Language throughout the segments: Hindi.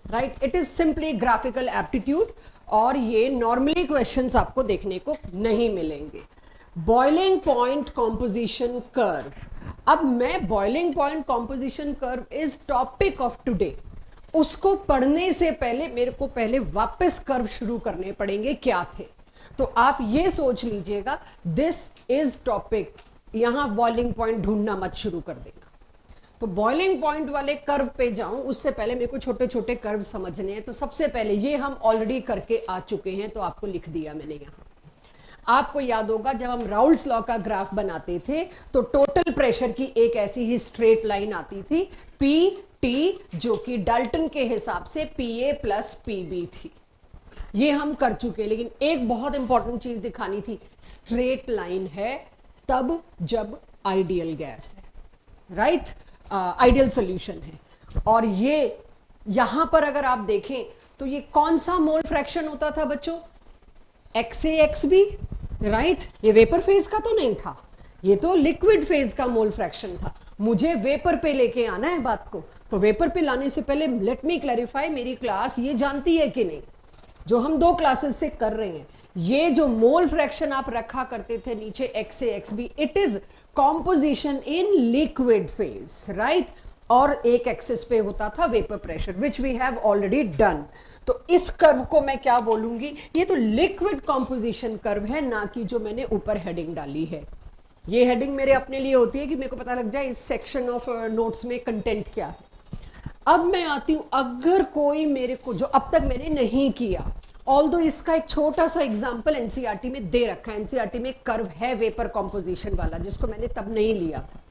Right, it is simply graphical aptitude और ये नॉर्मली क्वेश्चंस आपको देखने को नहीं मिलेंगे। बॉइलिंग पॉइंट कॉम्पोजिशन कर्व, अब मैं बॉइलिंग point composition curve is topic of today, उसको पढ़ने से पहले मेरे को पहले वापस कर्व शुरू करने पड़ेंगे क्या थे। तो आप ये सोच लीजिएगा दिस इज टॉपिक, यहां बॉइलिंग पॉइंट ढूंढना मत शुरू कर देना। तो बॉइलिंग पॉइंट वाले कर्व पे जाऊं उससे पहले मेरे को छोटे छोटे कर्व समझने हैं। तो सबसे पहले ये हम ऑलरेडी करके आ चुके हैं, तो आपको लिख दिया मैंने यहां। आपको याद होगा जब हम राउल्ट्स लॉ का ग्राफ बनाते थे तो टोटल प्रेशर की एक ऐसी ही स्ट्रेट लाइन आती थी पी टी, जो कि डाल्टन के हिसाब से पीए प्लस पीबी थी। ये हम कर चुके, लेकिन एक बहुत इंपॉर्टेंट चीज दिखानी थी, स्ट्रेट लाइन है तब जब आइडियल गैस है, राइट, आइडियल सॉल्यूशन है। और ये यहां पर अगर आप देखें तो ये कौन सा मोल फ्रैक्शन होता था बच्चों, XAXB, राइट। ये वेपर फेज का तो नहीं था, ये तो लिक्विड फेज का मोल फ्रैक्शन था। मुझे वेपर पे लेके आना है बात को, तो वेपर पे लाने से पहले लेट मी क्लैरिफाई, मेरी क्लास ये जानती है कि नहीं, जो हम 2 क्लासेस से कर रहे हैं, ये जो मोल फ्रैक्शन आप रखा करते थे नीचे XAXB, it is composition in liquid phase, right. और एक एक्सिस पे होता था vapour pressure, which we have already done. तो इस कर्व को मैं क्या बोलूंगी, ये तो लिक्विड कॉम्पोजिशन कर्व है, ना कि जो मैंने ऊपर हेडिंग डाली है। ये हेडिंग मेरे अपने लिए होती है कि मेरे को पता लग जाए इस सेक्शन ऑफ नोट्स में कंटेंट क्या है। अब मैं आती हूं, अगर कोई मेरे को, जो अब तक मैंने नहीं किया, ऑल्दो इसका एक छोटा सा एग्जांपल एनसीईआरटी में दे रखा है, एनसीईआरटी में कर्व है वेपर कॉम्पोजिशन वाला, जिसको मैंने तब नहीं लिया था।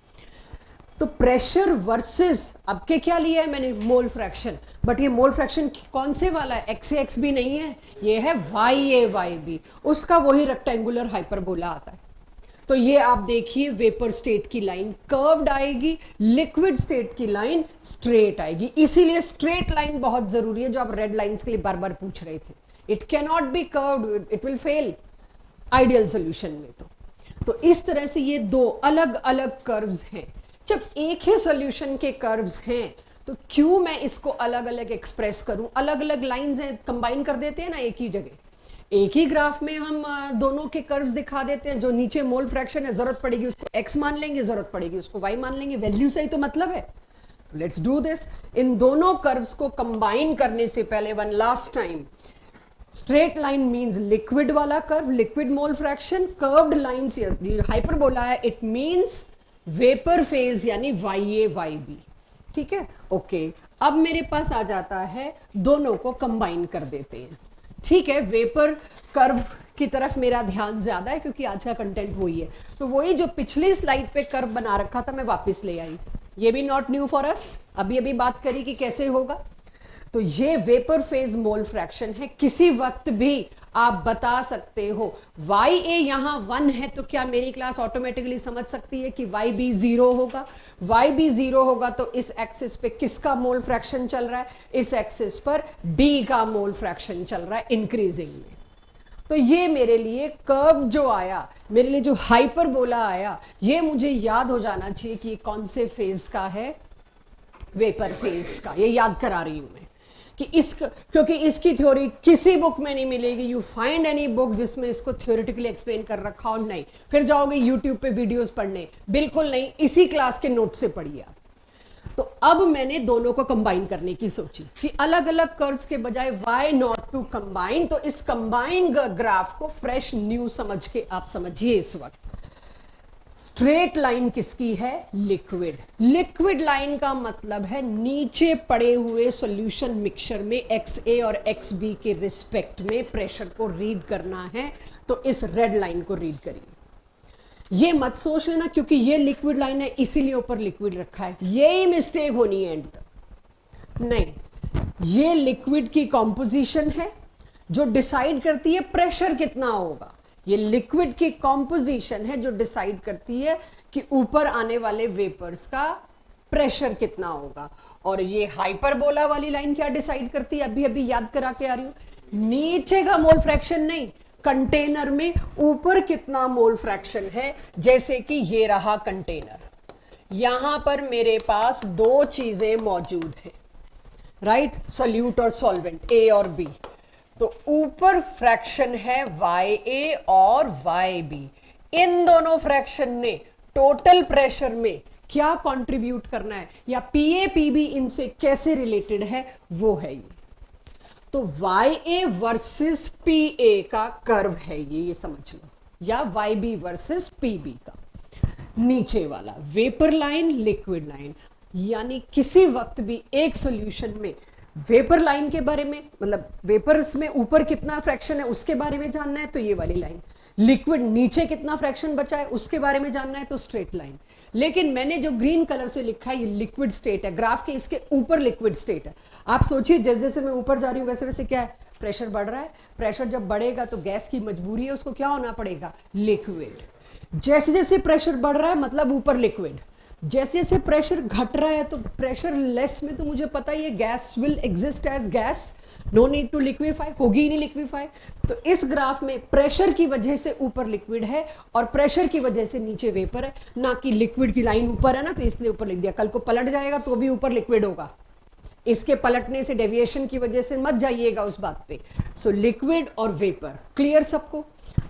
तो प्रेशर वर्सेस, अब के क्या लिया है मैंने, मोल फ्रैक्शन, बट ये मोल फ्रैक्शन कौन से वाला है, XAXB नहीं है, ये है YAYB, उसका वही रेक्टेंगुलर हाइपरबोला आता है। तो ये आप देखिए वेपर स्टेट की लाइन कर्व्ड आएगी, लिक्विड स्टेट की लाइन स्ट्रेट आएगी। इसीलिए स्ट्रेट लाइन बहुत जरूरी है, जो आप रेड लाइंस के लिए बार बार पूछ रहे थे। It can not be curved, it will fail ideal solution में। तो इस तरह से ये 2 अलग अलग कर्व्स हैं। जब एक ही सॉल्यूशन के कर्व्स हैं तो क्यों मैं इसको अलग अलग एक्सप्रेस करूं, अलग अलग लाइंस हैं, कंबाइन कर देते हैं ना एक ही जगह, एक ही ग्राफ में हम दोनों के कर्व्स दिखा देते हैं। जो नीचे मोल फ्रैक्शन है, जरूरत पड़ेगी उसको x मान लेंगे, जरूरत पड़ेगी उसको y मान लेंगे, वैल्यू से ही तो मतलब है। तो लेट्स डू दिस। इन दोनों कर्व्स को कंबाइन करने से पहले one last time, straight line means liquid वाला curve, liquid mole fraction, curved lines hyperbola है, इट मींस वेपर फेज यानी YAYB, ठीक है, ओके। अब मेरे पास आ जाता है, दोनों को कंबाइन कर देते हैं, ठीक है। वेपर कर्व की तरफ मेरा ध्यान ज्यादा है क्योंकि आज का कंटेंट वही है। तो वही जो पिछली स्लाइड पे कर्व बना रखा था मैं वापस ले आई, ये भी नॉट न्यू फॉर अस, अभी बात करी कि कैसे होगा। तो ये वेपर फेज मोल फ्रैक्शन है। किसी वक्त भी आप बता सकते हो YA यहां 1 है, तो क्या मेरी क्लास ऑटोमेटिकली समझ सकती है कि YB 0 होगा। YB 0 होगा तो इस एक्सिस पे किसका मोल फ्रैक्शन चल रहा है, इस एक्सिस पर B का मोल फ्रैक्शन चल रहा है इंक्रीजिंग में। तो ये मेरे लिए कर्व जो आया, मेरे लिए जो हाइपरबोला आया, ये मुझे याद हो जाना चाहिए कि कौन से फेज का है, वेपर फेज का। ये याद करा रही हूं मैं कि क्योंकि इसकी थ्योरी किसी बुक में नहीं मिलेगी। यू फाइंड एनी बुक जिसमें इसको थ्योरेटिकली एक्सप्लेन कर रखा हो, नहीं, फिर जाओगे यूट्यूब पे वीडियोस पढ़ने, बिल्कुल नहीं, इसी क्लास के नोट से पढ़िए आप। तो अब मैंने दोनों को कंबाइन करने की सोची कि अलग अलग कर्व्स के बजाय व्हाई नॉट टू कंबाइन। तो इस कंबाइन ग्राफ को फ्रेश न्यू समझ के आप समझिए इस वक्त। स्ट्रेट लाइन किसकी है, लिक्विड। लिक्विड लाइन का मतलब है नीचे पड़े हुए सॉल्यूशन मिक्सचर में XA और XB के रिस्पेक्ट में प्रेशर को रीड करना है, तो इस रेड लाइन को रीड करिए। ये मत सोच लेना क्योंकि ये लिक्विड लाइन है इसीलिए ऊपर लिक्विड रखा है, यही मिस्टेक होनी है एंड तक। नहीं, ये लिक्विड की कॉम्पोजिशन है जो डिसाइड करती है प्रेशर कितना होगा। ये लिक्विड की कॉम्पोजिशन है जो डिसाइड करती है कि ऊपर आने वाले वेपर्स का प्रेशर कितना होगा। और ये हाइपरबोला वाली लाइन क्या डिसाइड करती है, अभी अभी याद करा के आ रही हूं, नीचे का मोल फ्रैक्शन नहीं, कंटेनर में ऊपर कितना मोल फ्रैक्शन है। जैसे कि ये रहा कंटेनर, यहां पर मेरे पास 2 चीजें मौजूद हैं, राइट, सोल्यूट और सॉल्वेंट ए और बी। तो ऊपर फ्रैक्शन है वाई ए और वाई बी, इन दोनों फ्रैक्शन ने टोटल प्रेशर में क्या कंट्रीब्यूट करना है या पीए पीबी इनसे कैसे रिलेटेड है वो है ये। तो Y A versus P A का कर्व है ये समझ लो, या Y B versus P B का। नीचे वाला वेपर लाइन, लिक्विड लाइन, यानी किसी वक्त भी एक सॉल्यूशन में वेपर लाइन के बारे में, मतलब वेपर्स में ऊपर कितना फ्रैक्शन है उसके बारे में जानना है तो ये वाली लाइन, लिक्विड नीचे कितना फ्रैक्शन बचा है उसके बारे में जानना है तो स्ट्रेट लाइन। लेकिन मैंने जो ग्रीन कलर से लिखा है ये लिक्विड स्टेट है, ग्राफ के इसके ऊपर लिक्विड स्टेट है। आप सोचिए जैसे जैसे मैं ऊपर जा रही हूँ वैसे वैसे क्या है, प्रेशर बढ़ रहा है। प्रेशर जब बढ़ेगा तो गैस की मजबूरी है, उसको क्या होना पड़ेगा, लिक्विड। जैसे जैसे प्रेशर बढ़ रहा है मतलब ऊपर लिक्विड, जैसे जैसे प्रेशर घट रहा है तो प्रेशर लेस में तो मुझे पता ही है gas will exist as gas, no need to liquefy, होगी ही नहीं लिक्विफाई। तो इस ग्राफ में प्रेशर की वजह से ऊपर लिक्विड है और प्रेशर की वजह से नीचे वेपर है, ना कि लिक्विड की लाइन ऊपर है ना तो इसलिए ऊपर लिख दिया। कल को पलट जाएगा तो भी ऊपर लिक्विड होगा, इसके पलटने से डेविएशन की वजह से मत जाइएगा उस बात पे। सो लिक्विड और वेपर, क्लियर सबको।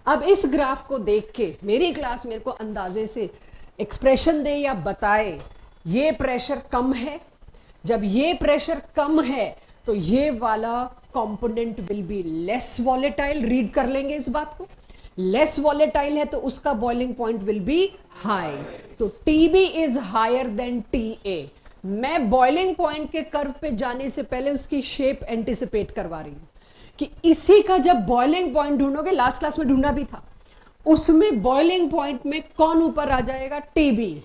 अब इस ग्राफ को देख के मेरी क्लास मेरे को अंदाजे से एक्सप्रेशन दे या बताए ये प्रेशर कम है, जब ये प्रेशर कम है तो ये वाला component will be less volatile. Read कर लेंगे इस बात को, लेस वॉलेटाइल है तो उसका boiling point will be high. तो TB is higher than TA. मैं बॉइलिंग पॉइंट के कर्व पे जाने से पहले उसकी शेप एंटिसिपेट करवा रही हूं कि इसी का जब बॉइलिंग पॉइंट ढूंढोगे, लास्ट क्लास में ढूंढा भी था, उसमें बॉइलिंग पॉइंट में कौन ऊपर आ जाएगा, टीबी,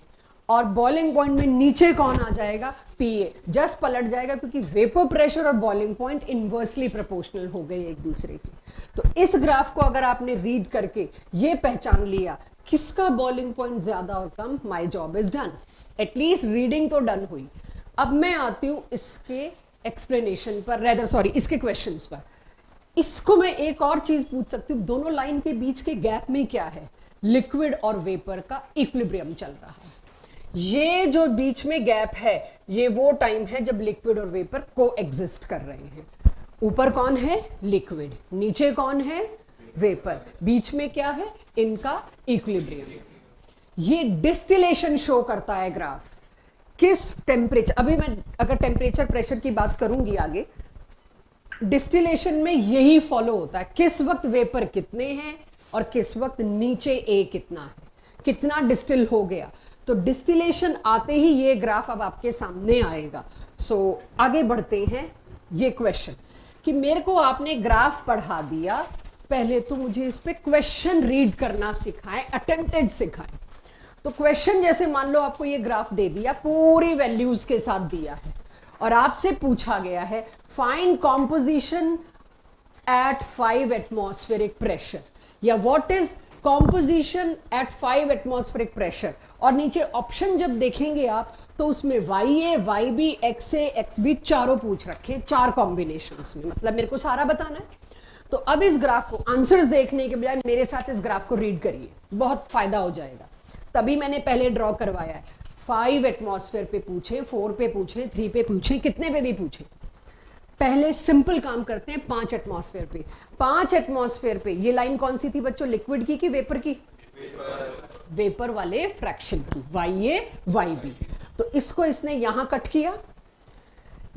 और बॉइलिंग पॉइंट में नीचे कौन आ जाएगा, पीए। जस्ट पलट जाएगा क्योंकि वेपर प्रेशर और बॉइलिंग पॉइंट इनवर्सली प्रोपोर्शनल हो गए एक दूसरे की। तो इस ग्राफ को अगर आपने रीड करके ये पहचान लिया किसका बॉइलिंग पॉइंट ज्यादा और कम, my job is done, at least reading तो डन हुई। अब मैं आती हूं इसके एक्सप्लेनेशन पर, रेदर सॉरी इसके क्वेश्चंस पर। इसको मैं एक और चीज पूछ सकती हूँ, दोनों लाइन के बीच के गैप में क्या है, लिक्विड और वेपर का इक्विलिब्रियम चल रहा है। ये जो बीच में गैप है ये वो टाइम है जब लिक्विड और वेपर को एग्जिस्ट कर रहे हैं। ऊपर कौन है, लिक्विड, नीचे कौन है, वेपर, बीच में क्या है, इनका इक्विलिब्रियम। ये डिस्टिलेशन शो करता है ग्राफ, किस टेम्परेचर, अभी मैं अगर टेम्परेचर प्रेशर की बात करूंगी आगे, डिस्टिलेशन में यही फॉलो होता है, किस वक्त वेपर कितने हैं और किस वक्त नीचे ए कितना है, कितना डिस्टिल हो गया। तो डिस्टिलेशन आते ही ये ग्राफ अब आपके सामने आएगा। सो आगे बढ़ते हैं। ये क्वेश्चन कि मेरे को आपने ग्राफ पढ़ा दिया, पहले तो मुझे इस पे क्वेश्चन रीड करना सिखाएं, अटेम्प्टेड सिखाएं। तो क्वेश्चन जैसे मान लो आपको ये ग्राफ दे दिया, पूरी वैल्यूज के साथ दिया है और आपसे पूछा गया है find composition at 5 atmospheric pressure, या what is composition at 5 atmospheric pressure. और नीचे ऑप्शन जब देखेंगे आप तो उसमें YA, YB, XA, XB चारों पूछ रखे, 4 कॉम्बिनेशंस में, मतलब मेरे को सारा बताना है। तो अब इस ग्राफ को आंसर्स देखने के बजाय मेरे साथ इस ग्राफ को रीड करिए, बहुत फायदा हो जाएगा। तभी मैंने पहले ड्रॉ करवाया है। 5 एटमॉस्फेयर पे पूछे, 4 पे पूछे, 3 पे पूछे, कितने पे भी पूछे। पहले सिंपल काम करते हैं 5 एटमॉस्फेयर पे। 5 एटमॉस्फेयर पे ये लाइन कौन सी थी बच्चों, लिक्विड की कि वेपर की, वेपर वाले फ्रैक्शन की, YA, YB। तो इसको इसने यहां कट किया,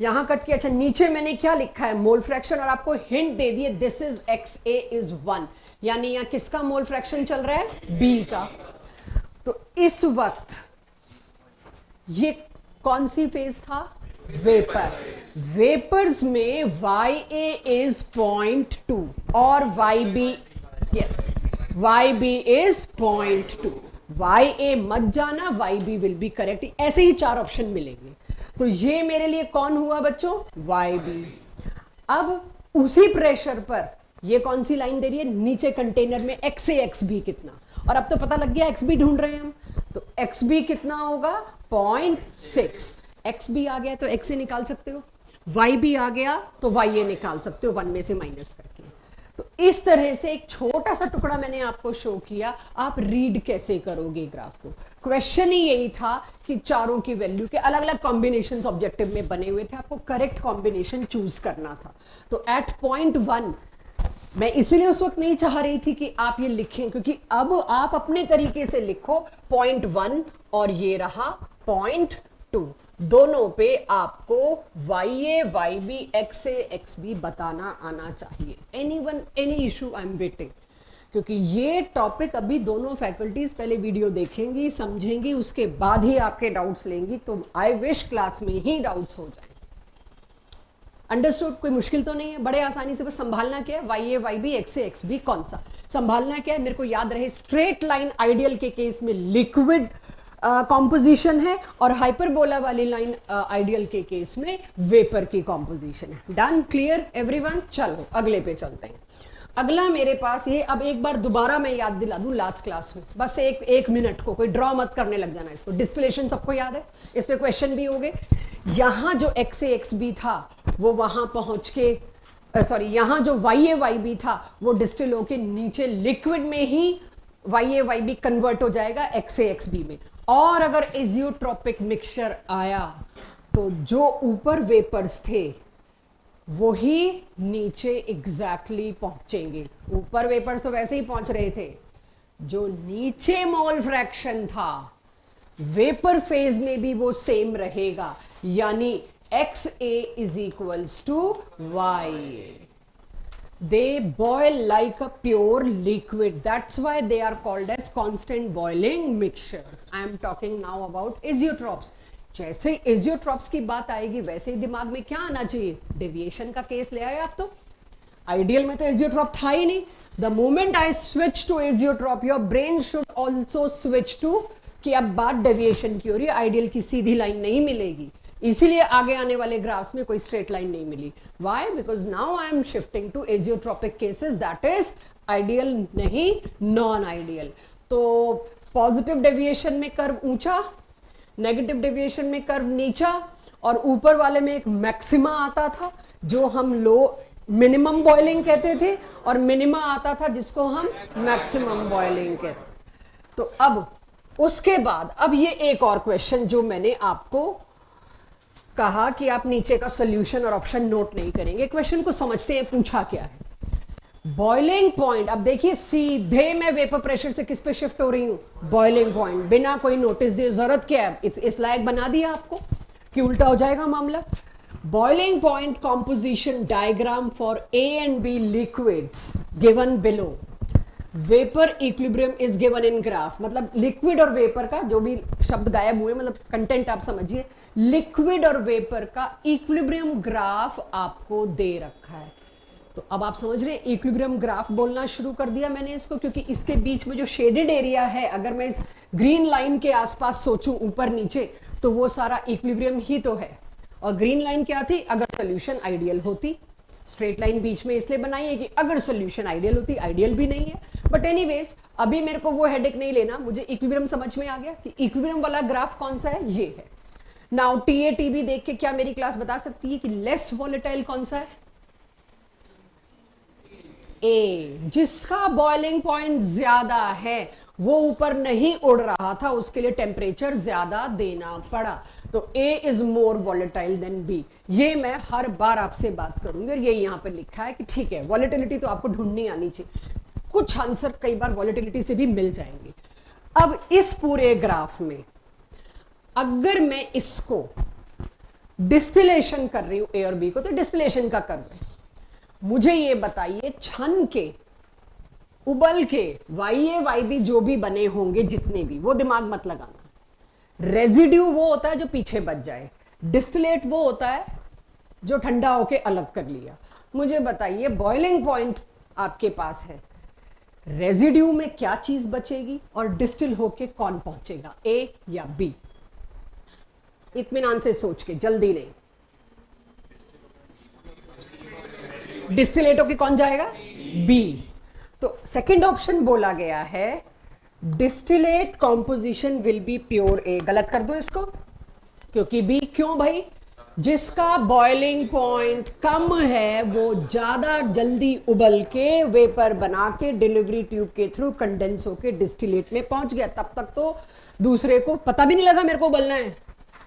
यहां कट किया। अच्छा नीचे मैंने क्या लिखा है, मोल फ्रैक्शन, और आपको हिंट दे दिए दिस इज XA इज 1, यानी यहां किसका मोल फ्रैक्शन चल रहा है, B का। तो इस वक्त ये कौन सी फेज था, वेपर। वेपर्स में YA इज 0.2 और YB, yes YB is 0.2। YA मत जाना, YB विल बी करेक्ट। ऐसे ही 4 ऑप्शन मिलेंगे। तो ये मेरे लिए कौन हुआ बच्चों, YB। अब उसी प्रेशर पर ये कौन सी लाइन दे रही है, नीचे कंटेनर में XA XB कितना, और अब तो पता लग गया XB ढूंढ रहे हैं हम, तो XB कितना होगा 0.6। XB आ गया तो XA निकाल सकते हो, YB आ गया तो YA निकाल सकते हो 1 में से माइनस करके। तो इस तरह से एक छोटा सा टुकड़ा मैंने आपको शो किया, आप रीड कैसे करोगे ग्राफ को। क्वेश्चन ही यही था कि चारों की वैल्यू के अलग अलग कॉम्बिनेशंस ऑब्जेक्टिव में बने हुए थे, आपको करेक्ट कॉम्बिनेशन चूज करना था। तो एट पॉइंट 1 मैं इसीलिए उस वक्त नहीं चाह रही थी कि आप ये लिखें, क्योंकि अब आप अपने तरीके से लिखो पॉइंट 1 और ये रहा पॉइंट 2, दोनों पे आपको YA YB XA XB बताना आना चाहिए। Anyone any issue, I am waiting, क्योंकि ये टॉपिक अभी दोनों फैकल्टीज पहले वीडियो देखेंगी, समझेंगी, उसके बाद ही आपके डाउट्स लेंगी। तो आई विश क्लास में ही डाउट्स हो जाए। अंडरस्टूड? कोई मुश्किल तो नहीं है, बड़े आसानी से बस संभालना क्या है, YA YB XA XB कौन सा संभालना क्या है, मेरे को याद रहे स्ट्रेट लाइन आइडियल के केस में लिक्विड कॉम्पोजिशन है और हाइपरबोला वाली लाइन आइडियल के केस में वेपर की कॉम्पोजिशन है। डन? Clear everyone? चलो अगले पे चलते हैं। अगला मेरे पास ये, अब एक बार दोबारा मैं याद दिला दूं लास्ट क्लास में, बस एक मिनट को, कोई ड्रॉ मत करने लग जाना इसको। डिस्टिलेशन सबको याद है, इस पे क्वेश्चन भी हो गए। यहां जो XA XB था वो वहां पहुंच के सॉरी यहां जो YA YB था वो डिस्टिल होके नीचे लिक्विड में ही YA YB कन्वर्ट हो जाएगा XA XB में। और अगर एजियोट्रोपिक मिक्सचर आया तो जो ऊपर वेपर्स थे वो ही नीचे एग्जैक्टली पहुंचेंगे। ऊपर वेपर्स तो वैसे ही पहुंच रहे थे, जो नीचे मोल फ्रैक्शन था वेपर फेज में भी वो सेम रहेगा, यानी XA is equals to YA. They boil like a pure liquid. That's why they are called as constant boiling mixtures. I am talking now about azeotrops. जैसे एजियोट्रॉप्स की बात आएगी वैसे ही दिमाग में क्या आना चाहिए, डेविएशन का केस ले आए आप। तो आइडियल में तो एजियोट्रॉप था ही नहीं। The moment I switch to azeotrope your brain should also switch to कि अब बात डेविएशन की हो रही है, आइडियल की सीधी लाइन नहीं मिलेगी। इसीलिए आगे आने वाले ग्राफ्स में कोई स्ट्रेट लाइन नहीं मिली। Why? Because now I am shifting to azeotropic cases, that is ideal नहीं नॉन आइडियल। तो पॉजिटिव डेविएशन में कर्व ऊंचा, नेगेटिव डेविएशन में कर्व नीचा, और ऊपर वाले में एक मैक्सिमा आता था जो हम लो मिनिमम बॉइलिंग कहते थे, और मिनिमा आता था जिसको हम मैक्सिमम बॉइलिंग कहते। तो अब उसके बाद अब ये एक और क्वेश्चन जो मैंने आपको कहा कि आप नीचे का सॉल्यूशन और ऑप्शन नोट नहीं करेंगे, क्वेश्चन को समझते हैं पूछा क्या है। बॉइलिंग पॉइंट, अब देखिए सीधे मैं वेपर प्रेशर से किस पे शिफ्ट हो रही हूं, बॉइलिंग पॉइंट, बिना कोई नोटिस दिए। जरूरत क्या है, इस लायक बना दिया आपको कि उल्टा हो जाएगा मामला। Boiling point composition diagram for A and B liquids given below. Vapour equilibrium is given in graph, मतलब लिक्विड और वेपर का जो भी शब्द गायब हुए, मतलब कंटेंट आप समझिए, लिक्विड और वेपर का इक्विलिब्रियम ग्राफ आपको दे रखा है। तो अब आप समझ रहे हैं, इक्विलिब्रियम ग्राफ बोलना शुरू कर दिया मैंने इसको, क्योंकि इसके बीच में जो शेडेड एरिया है, अगर मैं इस ग्रीन लाइन के आसपास सोचूं ऊपर नीचे, तो वो सारा इक्विलिब्रियम ही तो है। और ग्रीन लाइन क्या थी, अगर सोल्यूशन आइडियल होती। स्ट्रेट लाइन बीच में इसलिए बनाई है कि अगर सोल्यूशन आइडियल होती, आइडियल भी नहीं है। बट एनीवेज अभी मेरे को वो हेडेक नहीं लेना, मुझे इक्विलिब्रियम समझ में आ गया कि इक्विलिब्रियम वाला ग्राफ कौन सा है, ये है। नाउ TA TB देख के क्या मेरी क्लास बता सकती है कि लेस वॉलेटाइल कौन सा है? A, जिसका बॉइलिंग पॉइंट ज्यादा है, वो ऊपर नहीं उड़ रहा था, उसके लिए टेम्परेचर ज्यादा देना पड़ा। तो A is more volatile than B। ये मैं हर बार आपसे बात करूंगी और ये यहां पर लिखा है कि ठीक है, वॉलेटिलिटी तो आपको ढूंढनी आनी चाहिए, कुछ आंसर कई बार वॉलेटिलिटी से भी मिल जाएंगे। अब इस पूरे ग्राफ में अगर मैं इसको डिस्टिलेशन कर रही हूं A और B को, तो डिस्टिलेशन का कर्व है। मुझे ये बताइए, छन के उबल के YA YB जो भी बने होंगे, जितने भी, वो दिमाग मत लगाना। रेजिड्यू वो होता है जो पीछे बच जाए, डिस्टिलेट वो होता है जो ठंडा होके अलग कर लिया। मुझे बताइए, बॉइलिंग पॉइंट आपके पास है, रेजिड्यू में क्या चीज बचेगी और डिस्टिल होके कौन पहुंचेगा, A या B? इत्मीनान से सोच के, जल्दी नहीं। डिस्टिलेट होके कौन जाएगा, B। तो सेकंड ऑप्शन बोला गया है distillate composition will be pure A। गलत कर दो इसको, क्योंकि B, क्यों भाई, जिसका बॉइलिंग पॉइंट कम है वो ज्यादा जल्दी उबल के वेपर बना के डिलीवरी ट्यूब के थ्रू कंडेंस होके डिस्टिलेट में पहुंच गया। तब तक तो दूसरे को पता भी नहीं लगा मेरे को उबलना है,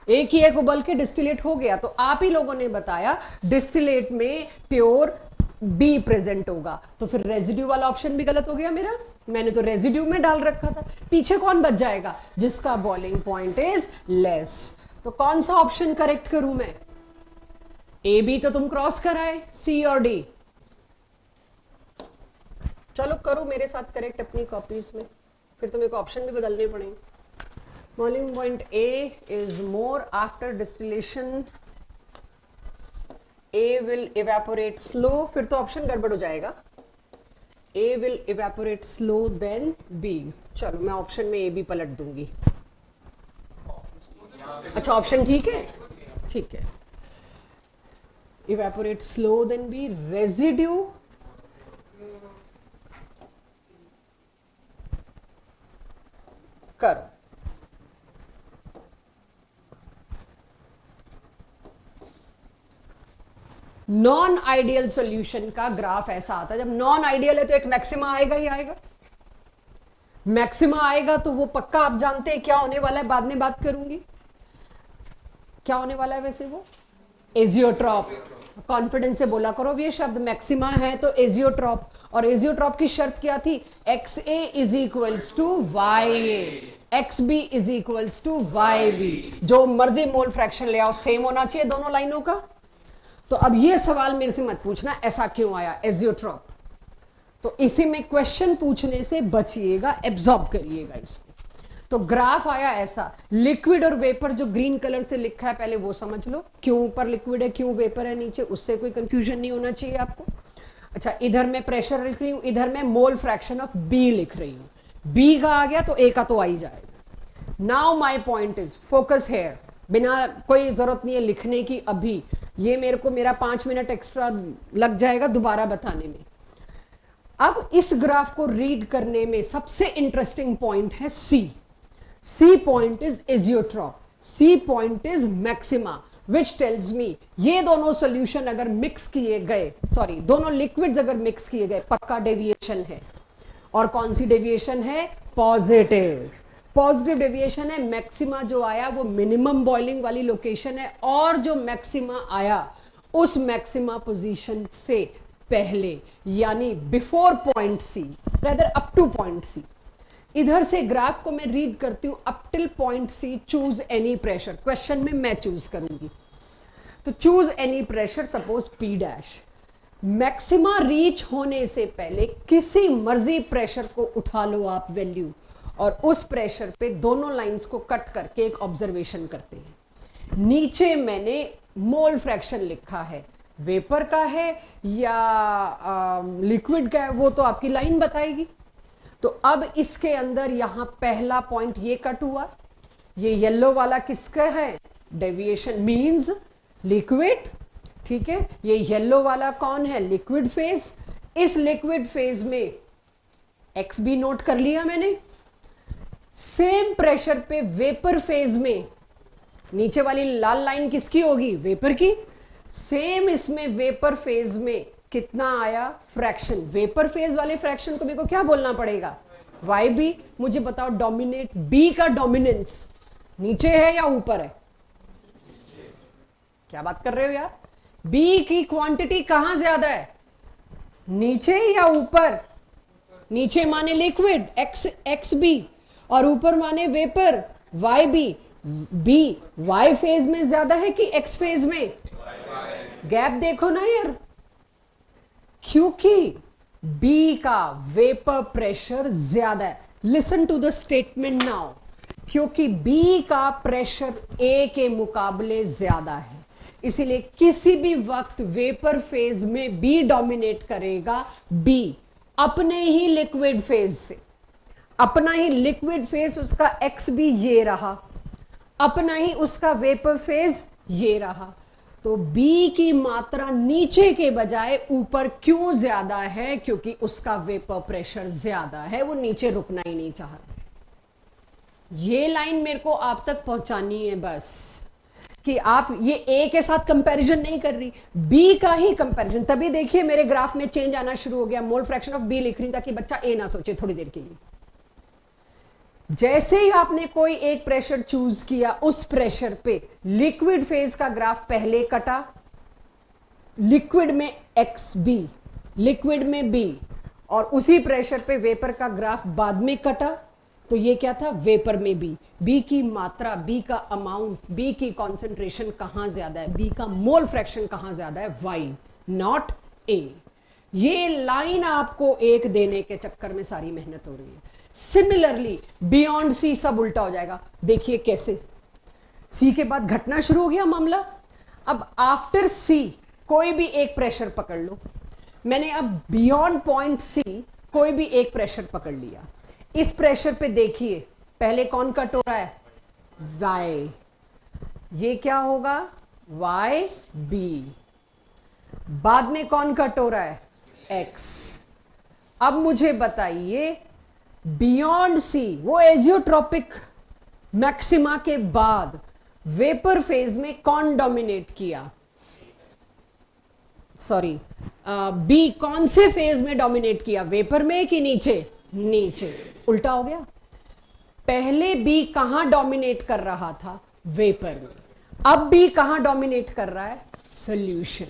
एक ही एक उबल के डिस्टिलेट हो गया। तो आप ही लोगों ने बताया डिस्टिलेट में प्योर बी प्रेजेंट होगा, तो फिर रेजिड्यू वाला ऑप्शन भी गलत हो गया मेरा। मैंने तो रेजिड्यू में डाल रखा था। पीछे कौन बच जाएगा? जिसका बॉइलिंग पॉइंट इज लेस। तो कौन सा ऑप्शन करेक्ट करूं मैं? ए बी तो तुम क्रॉस कराए, सी और डी। चलो करो मेरे साथ करेक्ट अपनी कॉपीज में, फिर तो मेरे को ऑप्शन भी बदलने पड़ेंगे। Boiling point A is more after distillation, A will evaporate slow. फिर तो ऑप्शन गड़बड़ हो जाएगा। A will evaporate slow than B. चलो मैं ऑप्शन में ए बी पलट दूंगी। अच्छा ऑप्शन ठीक है, ठीक है। Evaporate slow than B. Residue करो। नॉन आइडियल सॉल्यूशन का ग्राफ ऐसा आता है। जब नॉन आइडियल है तो एक मैक्सिमा आएगा ही आएगा। मैक्सिमा आएगा तो वो पक्का आप जानते हैं क्या होने वाला है, बाद में बात करूंगी क्या होने वाला है। वैसे वो एजियोट्रॉप, कॉन्फिडेंस से बोला करो ये शब्द। मैक्सिमा है तो एजियोट्रॉप, और एजियोट्रॉप की शर्त क्या थी? X A is equals to Y A, X B is equals to Y B. जो मर्जी मोल फ्रैक्शन ले आओ सेम होना चाहिए दोनों लाइनों का। तो अब ये सवाल मेरे से मत पूछना ऐसा क्यों आया एजियोट्रॉप। तो इसी में क्वेश्चन पूछने से बचिएगा, एब्जॉर्ब करिएगा इसको। तो ग्राफ आया ऐसा, लिक्विड और वेपर जो ग्रीन कलर से लिखा है पहले वो समझ लो, क्यों ऊपर लिक्विड है क्यों वेपर है नीचे, उससे कोई कंफ्यूजन नहीं होना चाहिए आपको। अच्छा इधर मैं प्रेशर लिख रही हूं, इधर मैं मोल फ्रैक्शन ऑफ बी लिख रही हूं। बी का आ गया तो ए का तो आ ही जाएगा। Now my point is focus here. बिना कोई जरूरत नहीं है लिखने की अभी, ये मेरे को मेरा 5 मिनट एक्स्ट्रा लग जाएगा दोबारा बताने में। अब इस ग्राफ को रीड करने में सबसे इंटरेस्टिंग पॉइंट है C. C point is azeotrope, C point is maxima, which tells me ये दोनों सॉल्यूशन अगर मिक्स किए गए, सॉरी दोनों लिक्विड्स अगर मिक्स किए गए पक्का डेविएशन है। और कौन सी डेविएशन है? पॉजिटिव। पॉजिटिव डेविएशन है। मैक्सिमा जो आया वो मिनिमम बॉइलिंग वाली लोकेशन है, और जो मैक्सिमा आया उस मैक्सिमा पोजीशन से पहले, यानी before point C, rather up to point C. इधर से ग्राफ को मैं रीड करती हूं, up till point C choose any pressure. Question में मैं चूज करूंगी, तो choose any pressure, suppose P dash. Maxima reach होने से पहले किसी मर्जी प्रेशर को उठा लो आप वैल्यू, और उस प्रेशर पे दोनों लाइंस को कट करके एक ऑब्जर्वेशन करते हैं। नीचे मैंने मोल फ्रैक्शन लिखा है, वेपर का है या लिक्विड का है वो तो आपकी लाइन बताएगी। तो अब इसके अंदर यहां पहला पॉइंट ये कट हुआ, ये येलो वाला किसका है? डेविएशन मींस लिक्विड, ठीक है। ये येलो वाला कौन है? Liquid phase. इस लिक्विड फेज में एक्स भी नोट कर लिया मैंने। सेम प्रेशर पे वेपर फेज में नीचे वाली लाल लाइन किसकी होगी? वेपर की। सेम इसमें वेपर फेज में कितना आया? फ्रैक्शन। वेपर फेज वाले फ्रैक्शन को मेरे को क्या बोलना पड़ेगा? Y B. मुझे बताओ डोमिनेट बी का डोमिनेंस नीचे है या ऊपर है? क्या बात कर रहे हो यार? बी की क्वांटिटी कहां ज्यादा है, नीचे या ऊपर? नीचे माने लिक्विड एक्स बी, और ऊपर माने vapour Y B. B Y phase में ज्यादा है कि एक्स फेज में? गैप देखो ना यार, क्योंकि बी का वेपर प्रेशर ज्यादा है। Listen to the statement now. क्योंकि बी का प्रेशर ए के मुकाबले ज्यादा है, इसीलिए किसी भी वक्त वेपर फेज में बी डोमिनेट करेगा। बी अपने ही लिक्विड फेज से, अपना ही लिक्विड फेज उसका एक्स बी ये रहा, अपना ही उसका वेपर फेज ये रहा। तो बी की मात्रा नीचे के बजाय ऊपर क्यों ज्यादा है? क्योंकि उसका वेपर प्रेशर ज्यादा है, वो नीचे रुकना ही नहीं चाह रहा। ये लाइन मेरे को आप तक पहुंचानी है बस। कि आप ये ए के साथ कंपैरिजन नहीं कर रही, बी का ही कंपैरिजन। तभी देखिए मेरे ग्राफ में चेंज आना शुरू हो गया। मोल फ्रैक्शन ऑफ बी लिख रही हूं ताकि बच्चा ए ना सोचे थोड़ी देर के लिए। जैसे ही आपने कोई एक प्रेशर चूज किया, उस प्रेशर पे लिक्विड फेज का ग्राफ पहले कटा, लिक्विड में एक्स बी, लिक्विड में बी, और उसी प्रेशर पे वेपर का ग्राफ बाद में कटा। तो ये क्या था, वेपर में बी की मात्रा, बी का अमाउंट, बी की कॉन्सेंट्रेशन कहां ज्यादा है, बी का मोल फ्रैक्शन कहां ज्यादा है, वाई नॉट ए। ये लाइन आपको एक देने के चक्कर में सारी मेहनत हो रही है। सिमिलरली बियॉन्ड सी सब उल्टा हो जाएगा। देखिए कैसे, सी के बाद घटना शुरू हो गया मामला। अब आफ्टर सी कोई भी एक प्रेशर पकड़ लो। मैंने अब बियॉन्ड पॉइंट सी कोई भी एक प्रेशर पकड़ लिया। इस प्रेशर पे देखिए पहले कौन कट हो रहा है, वाई। ये क्या होगा, वाई बी। बाद में कौन कट हो रहा है, एक्स। अब मुझे बताइए बियॉन्ड सी, वो एजियोट्रॉपिक मैक्सिमा के बाद वेपर फेज में कौन डोमिनेट किया, सॉरी बी कौन से फेज में डोमिनेट किया, वेपर में कि नीचे, नीचे। उल्टा हो गया। पहले बी कहां डोमिनेट कर रहा था, वेपर में। अब बी कहां डोमिनेट कर रहा है, सॉल्यूशन।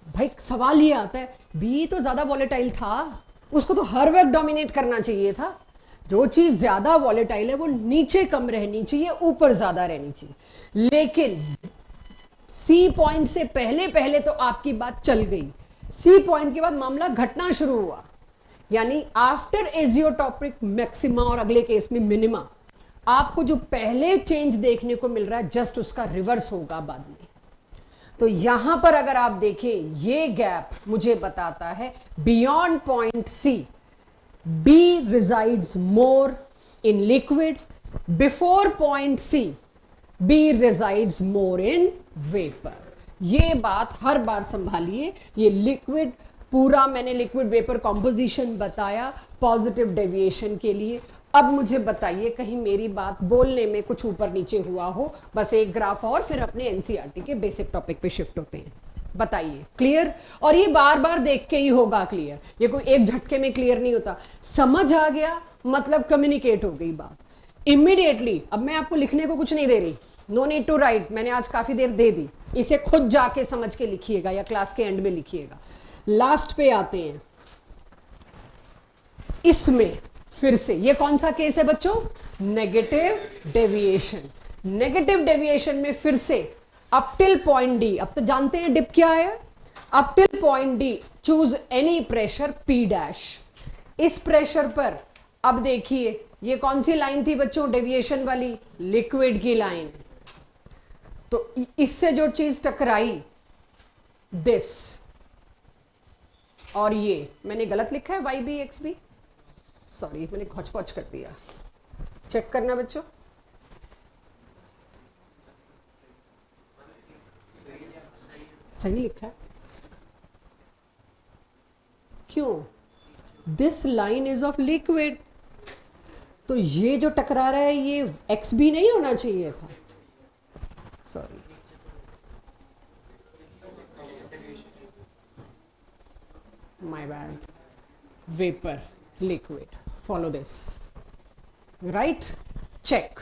भाई सवाल ये आता है, बी तो ज्यादा वॉलेटाइल था, उसको तो हर वक्त डोमिनेट करना चाहिए था। जो चीज ज्यादा वॉलेटाइल है वो नीचे कम रहनी चाहिए, ऊपर ज्यादा रहनी चाहिए। लेकिन सी पॉइंट से पहले पहले तो आपकी बात चल गई, सी पॉइंट के बाद मामला घटना शुरू हुआ। यानी आफ्टर एजियोटॉपिक मैक्सिमा और अगले केस में मिनिमा, आपको जो पहले चेंज देखने को मिल रहा है जस्ट उसका रिवर्स होगा बाद में। तो यहां पर अगर आप देखें, ये गैप मुझे बताता है beyond point C B resides more in liquid, before point C B resides more in vapour. ये बात हर बार संभालिए। ये लिक्विड पूरा मैंने लिक्विड वेपर कॉम्पोजिशन बताया पॉजिटिव डेविएशन के लिए। अब मुझे बताइए कहीं मेरी बात बोलने में कुछ ऊपर नीचे हुआ हो। बस एक ग्राफ और फिर अपने एनसीईआरटी के बेसिक टॉपिक पे शिफ्ट होते हैं। बताइए क्लियर? और ये बार बार देख के ही होगा क्लियर, ये कोई एक झटके में क्लियर नहीं होता। समझ आ गया मतलब कम्युनिकेट हो गई बात इमीडिएटली। अब मैं आपको लिखने को कुछ नहीं दे रही, नो नीड टू राइट, मैंने आज काफी देर दे दी। इसे खुद जाके समझ के लिखिएगा या क्लास के एंड में लिखिएगा। लास्ट पे आते हैं, इसमें फिर से ये कौन सा केस है बच्चों, नेगेटिव डेविएशन। नेगेटिव डेविएशन में फिर से अप टिल पॉइंट डी, अब तो जानते हैं डिप क्या है, up till point D choose any pressure P dash. इस प्रेशर पर अब देखिए ये कौन सी लाइन थी बच्चों, डेविएशन वाली, लिक्विड की लाइन। तो इससे जो चीज टकराई दिस, और ये मैंने गलत लिखा है Y B X B, sorry मैंने खोच पोच कर दिया, चेक करना बच्चों। सही लिखा है। क्यों, this line is of liquid, तो ये जो टकरा रहा है ये एक्स बी नहीं होना चाहिए था, sorry. My bad, vapour liquid, follow this, right, check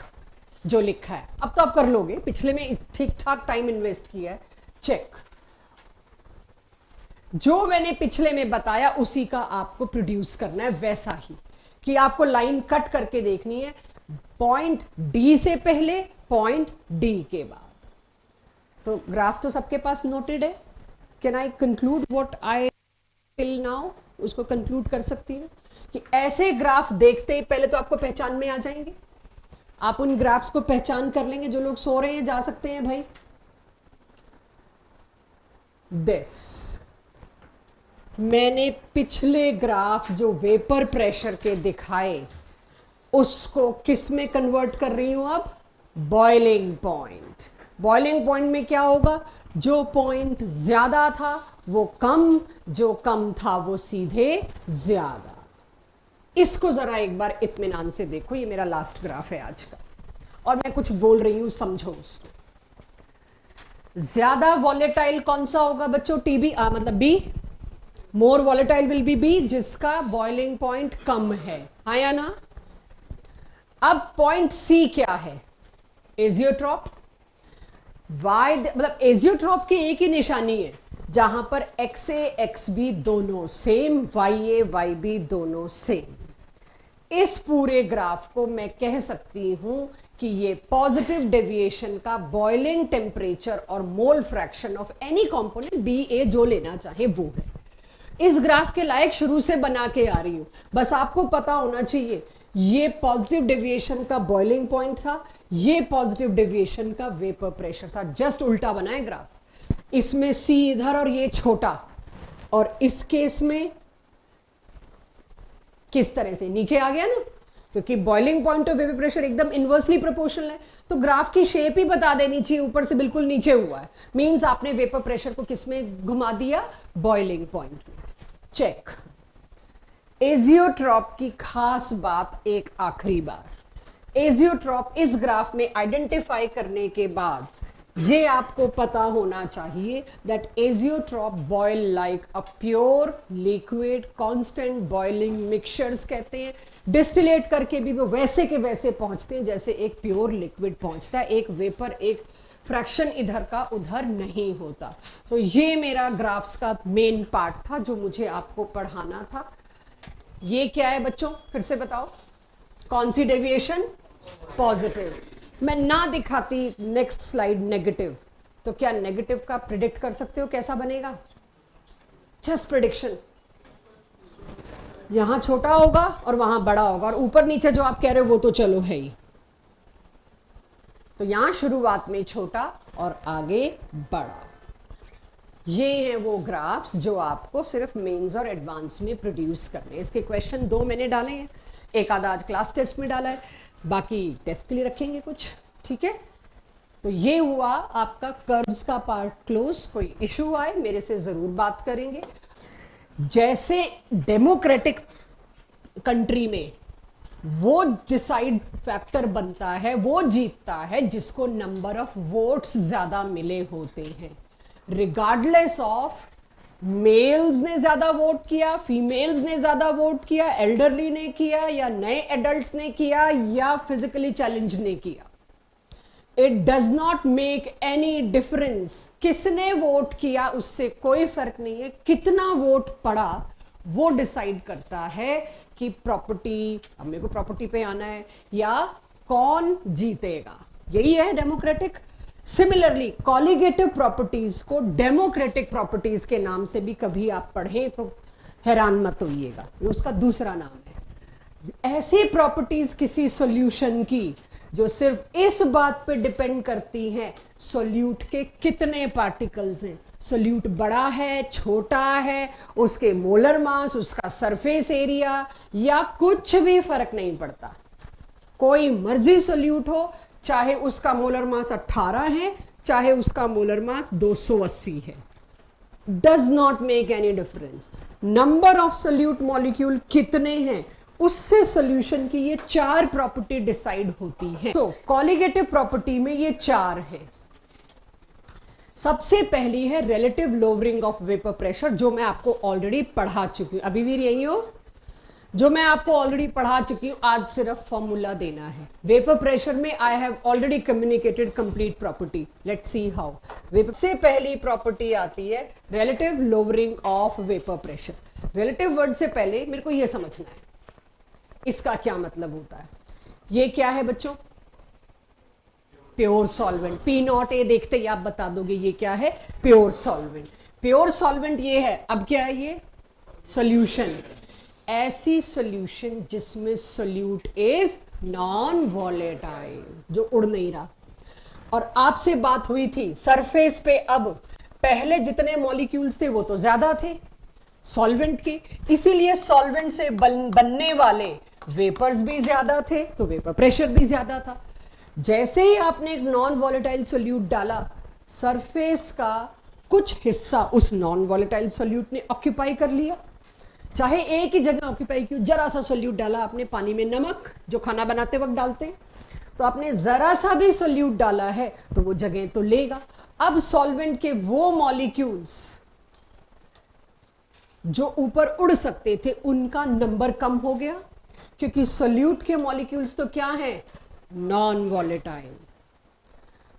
जो लिखा है। अब तो आप कर लोगे, पिछले में ठीक ठाक टाइम इन्वेस्ट किया है, चेक। जो मैंने पिछले में बताया उसी का आपको प्रोड्यूस करना है, वैसा ही कि आपको लाइन कट करके देखनी है पॉइंट डी से पहले, पॉइंट डी के बाद। तो ग्राफ तो सबके पास नोटेड है। Can I conclude what I till now, उसको कंक्लूड कर सकती हूँ कि ऐसे ग्राफ देखते ही पहले तो आपको पहचान में आ जाएंगे। आप उन ग्राफ्स को पहचान कर लेंगे। जो लोग सो रहे हैं जा सकते हैं भाई। दिस मैंने पिछले ग्राफ जो वेपर प्रेशर के दिखाए उसको किस में कन्वर्ट कर रही हूं अब, बॉइलिंग पॉइंट। बॉइलिंग पॉइंट में क्या होगा, जो पॉइंट ज्यादा था वो कम, जो कम था वो सीधे ज्यादा। इसको जरा एक बार इत्मीनान से देखो, ये मेरा लास्ट ग्राफ है आज का और मैं कुछ बोल रही हूं, समझो उसको। ज्यादा वॉलेटाइल कौन सा होगा बच्चों? टीबी मतलब B. More volatile will be B, जिसका बॉइलिंग पॉइंट कम है, हाँ या ना? अब पॉइंट सी क्या है? एजियोट्रॉप। वाई मतलब एजियोट्रॉप की एक ही निशानी है, जहां पर एक्स ए एक्स बी दोनों सेम, वाई ए वाई बी दोनों सेम। इस पूरे ग्राफ को मैं कह सकती हूं कि ये पॉजिटिव डेविएशन का बॉइलिंग टेम्परेचर और mole fraction of any component B A जो लेना चाहे वो है। इस ग्राफ के लायक शुरू से बना के आ रही हूं, बस आपको पता होना चाहिए ये पॉजिटिव डेविएशन का बॉइलिंग पॉइंट था, ये पॉजिटिव डेविएशन का वेपर प्रेशर था, जस्ट उल्टा बना है ग्राफ। इसमें सी इधर और ये छोटा, और इस केस में किस तरह से नीचे आ गया ना, क्योंकि boiling point of vapour pressure एकदम इनवर्सली प्रोपोर्शनल है, तो ग्राफ की शेप ही बता देनी चाहिए, ऊपर से बिल्कुल नीचे हुआ है, मींस आपने वेपर प्रेशर को किसमें घुमा दिया? बॉइलिंग पॉइंट में। चेक। एजियोट्रॉप की खास बात एक आखिरी बार, एजियोट्रॉप इस ग्राफ में आइडेंटिफाई करने के बाद ये आपको पता होना चाहिए that azeotrope boil like a pure liquid constant boiling mixtures कहते हैं। डिस्टिलेट करके भी वो वैसे के वैसे पहुंचते हैं जैसे एक प्योर लिक्विड पहुंचता है, एक वेपर, एक फ्रैक्शन इधर का उधर नहीं होता। तो ये मेरा ग्राफ्स का मेन पार्ट था जो मुझे आपको पढ़ाना था। ये क्या है बच्चों, फिर से बताओ, कौन सी डेविएशन? पॉजिटिव। मैं ना दिखाती नेक्स्ट स्लाइड नेगेटिव, तो क्या नेगेटिव का प्रिडिक्ट कर सकते हो कैसा बनेगा? जस्ट प्रिडिक्शन, यहां छोटा होगा और वहां बड़ा होगा, और ऊपर नीचे जो आप कह रहे हो वो तो चलो है ही। तो यहां शुरुआत में छोटा और आगे बड़ा। ये हैं वो ग्राफ्स जो आपको सिर्फ मेंस और एडवांस में प्रोड्यूस करने हैं। इसके क्वेश्चन 2 मैंने डाले हैं, एक आधा आज क्लास टेस्ट में डाला है, बाकी टेस्ट के लिए रखेंगे कुछ, ठीक है? तो ये हुआ आपका कर्व्स का पार्ट क्लोज। कोई इशू आए मेरे से जरूर बात करेंगे। जैसे डेमोक्रेटिक कंट्री में वो डिसाइड फैक्टर बनता है, वो जीतता है जिसको नंबर ऑफ वोट्स ज्यादा मिले होते हैं, रिगार्डलेस ऑफ मेल्स ने ज्यादा वोट किया, फीमेल्स ने ज्यादा वोट किया, एल्डरली ने किया या नए एडल्ट्स ने किया या फिजिकली चैलेंज ने किया। It does not make any difference, किसने वोट किया उससे कोई फर्क नहीं है, कितना वोट पड़ा वो डिसाइड करता है कि प्रॉपर्टी, अब मेरे को प्रॉपर्टी पे आना है, या कौन जीतेगा। यही है डेमोक्रेटिक। सिमिलरली कॉलिगेटिव प्रॉपर्टीज को डेमोक्रेटिक प्रॉपर्टीज के नाम से भी कभी आप पढ़ें तो हैरान मत होइएगा, ये उसका दूसरा नाम है। ऐसी प्रॉपर्टीज किसी सॉल्यूशन की जो सिर्फ इस बात पे डिपेंड करती हैं सॉल्यूट के कितने पार्टिकल्स हैं, सॉल्यूट बड़ा है छोटा है, उसके मोलर मास, उसका सरफेस एरिया, या कुछ भी फर्क नहीं पड़ता। कोई मर्जी सॉल्यूट हो, चाहे उसका मोलर मास 18 है, चाहे उसका मोलर मास 280 है, does not make any difference. Number of solute molecule कितने हैं उससे सॉल्यूशन की ये 4 प्रॉपर्टी डिसाइड होती है। तो कॉलिगेटिव प्रॉपर्टी में ये 4 है। सबसे पहली है relative lowering of vapour pressure, जो मैं आपको ऑलरेडी पढ़ा चुकी हूं। अभी भी यही हो जो मैं आपको ऑलरेडी पढ़ा चुकी हूं, आज सिर्फ फॉर्मूला देना है। वेपर प्रेशर में I have already communicated complete property, let's see how. Vapour से पहली प्रॉपर्टी आती है relative lowering of vapour pressure. Relative word से पहले मेरे को यह समझना है इसका क्या मतलब होता है। ये क्या है बच्चों? Pure solvent. P0 A देखते ही आप बता दोगे ये क्या है, प्योर सॉल्वेंट। प्योर सॉल्वेंट ये है। अब क्या है ये? सॉल्यूशन। ऐसी सॉल्यूशन जिसमें सॉल्यूट इज नॉन वॉलेटाइल, जो उड़ नहीं रहा। और आपसे बात हुई थी सरफेस पे, अब पहले जितने मॉलिक्यूल्स थे वो तो ज्यादा थे सॉल्वेंट के, इसीलिए सॉल्वेंट से बनने वाले वेपर्स भी ज्यादा थे, तो वेपर प्रेशर भी ज्यादा था। जैसे ही आपने एक नॉन वॉलेटाइल सोल्यूट डाला, सरफेस का कुछ हिस्सा उस नॉन वॉलेटाइल सोल्यूट ने ऑक्यूपाई कर लिया, चाहे एक ही जगह ऑक्यूपाई क्यों। जरा सा सोल्यूट डाला आपने पानी में, नमक जो खाना बनाते वक्त डालते, तो आपने जरा सा भी सोल्यूट डाला है तो वो जगह तो लेगा। अब सॉल्वेंट के वो मॉलिक्यूल्स जो ऊपर उड़ सकते थे उनका नंबर कम हो गया, क्योंकि सोल्यूट के मॉलिक्यूल्स तो क्या हैं, नॉन वॉलेटाइल।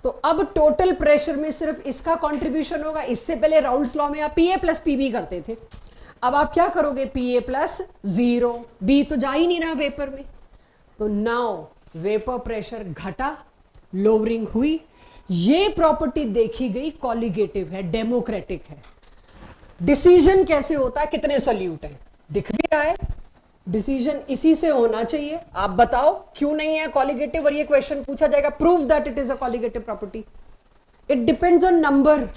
तो अब टोटल प्रेशर में सिर्फ इसका कंट्रीब्यूशन होगा। इससे पहले राउल्ट्स लॉ में आप पीए प्लस पीबी करते थे, अब आप क्या करोगे, पीए प्लस 0, बी तो जा ही नहीं रहा वेपर में। तो नाउ वेपर प्रेशर घटा, लोअरिंग हुई। ये प्रॉपर्टी देखी गई कॉलिगेटिव है, डेमोक्रेटिक है। डिसीजन कैसे होता है, कितने सोल्यूट है, दिख भी रहा है। डिसीजन इसी से होना चाहिए। आप बताओ क्यों नहीं है कॉलिगेटिव, और ये क्वेश्चन पूछा जाएगा, prove that it is a colligative property. It depends on number.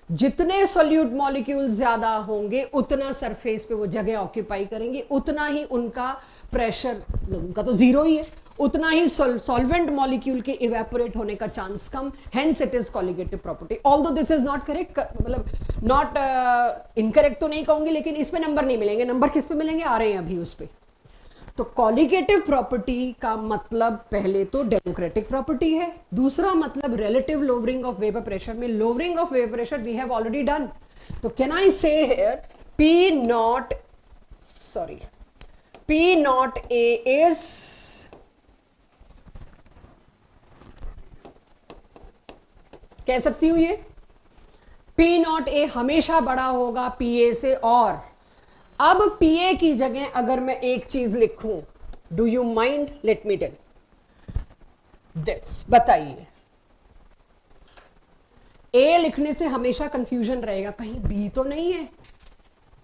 जितने सोल्यूट मॉलिक्यूल ज्यादा होंगे उतना सरफेस पे वो जगह ऑक्यूपाई करेंगे, उतना ही उनका प्रेशर, उनका तो 0 ही है, उतना ही सॉल्वेंट मॉलिक्यूल के इवेपोरेट होने का chance come. Hence it is colligative property. Although this is not correct, मतलब नॉट इनकरेक्ट तो नहीं कहूंगी, लेकिन इसमें नंबर नहीं मिलेंगे। नंबर किस पे मिलेंगे, आ रहे हैं अभी उस पे। तो कॉलिगेटिव प्रॉपर्टी का मतलब पहले तो डेमोक्रेटिक प्रॉपर्टी है, दूसरा मतलब relative lowering of vapour pressure में lowering of vapour pressure we have already done. तो can I say here P not A is कह सकती हूं ये P नॉट A हमेशा बड़ा होगा PA से। और अब PA की जगह अगर मैं एक चीज लिखूं, do you mind, let me tell this, बताइए। A लिखने से हमेशा कंफ्यूजन रहेगा, कहीं B तो नहीं है,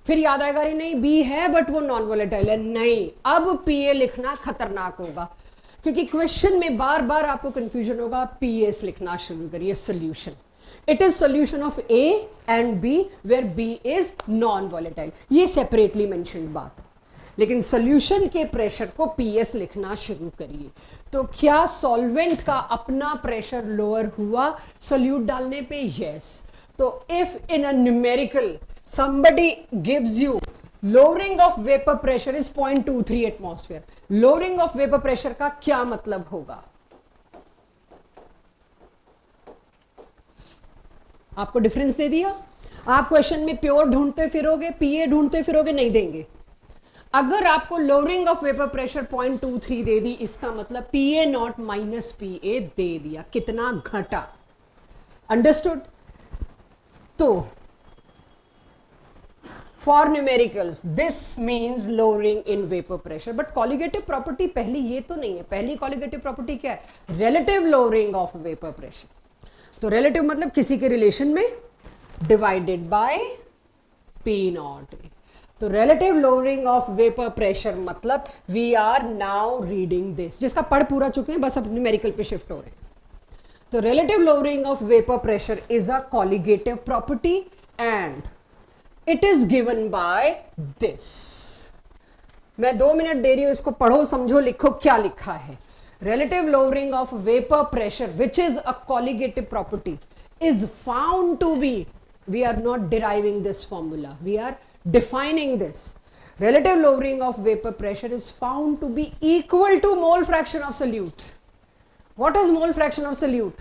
फिर याद आएगा अरे नहीं B है बट वो नॉन वोलेटाइल है। नहीं, अब PA लिखना खतरनाक होगा, क्योंकि क्वेश्चन में बार बार आपको कंफ्यूजन होगा। PS लिखना शुरू करिए, solution. It is solution of A and B where B is non-volatile। ये सेपरेटली मेंशन्ड बात है, लेकिन सॉल्यूशन के प्रेशर को PS लिखना शुरू करिए। तो क्या सॉल्वेंट का अपना प्रेशर लोअर हुआ सोल्यूट डालने पे? यस। तो if in a numerical somebody gives you lowering of vapor pressure is 0.23 atmosphere, lowering of vapor pressure का क्या मतलब होगा? आपको डिफरेंस दे दिया। आप क्वेश्चन में प्योर ढूंढते फिरोगे, पीए ढूंढते फिरोगे, नहीं देंगे। अगर आपको लोअरिंग ऑफ वेपर प्रेशर 0.23 दे दी, इसका मतलब पीए नॉट माइनस पीए दे दिया, कितना घटा। अंडरस्टूड? तो for numericals this means lowering in vapour pressure. But colligative property पहली ये तो नहीं है। पहली कॉलिगेटिव प्रॉपर्टी क्या है? Relative lowering of vapour pressure. तो रिलेटिव मतलब किसी के रिलेशन में डिवाइडेड बाय पी नॉट। तो relative lowering of vapour pressure मतलब we are now reading this, जिसका पढ़ पूरा चुके हैं, बस अब न्यूमेरिकल पे शिफ्ट हो रहे हैं। तो relative lowering of vapour pressure is a colligative property and it is given by this. मैं 2 मिनट दे रही हूं, इसको पढ़ो, समझो, लिखो क्या लिखा है। Relative lowering of vapor pressure, which is a colligative property, is found to be, we are not deriving this formula, we are defining this. Relative lowering of vapor pressure is found to be equal to mole fraction of solute. What is mole fraction of solute?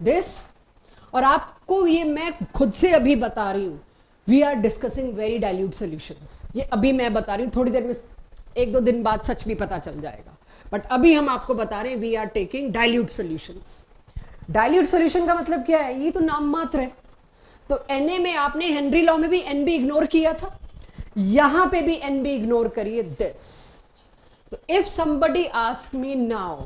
This. और आपको ये मैं खुद से अभी बता रही हूं, we are discussing very dilute solutions. ये अभी मैं बता रही हूं, थोड़ी देर में 1-2 दिन बाद सच भी पता चल जाएगा, बट अभी हम आपको बता रहे हैं we are taking dilute solutions. Dilute solution का मतलब क्या है? ये तो नाम मात्र है। तो Na में आपने हेनरी लॉ में भी Nb इग्नोर किया था, यहां पे भी Nb इग्नोर करिए, दिस। तो if somebody ask me now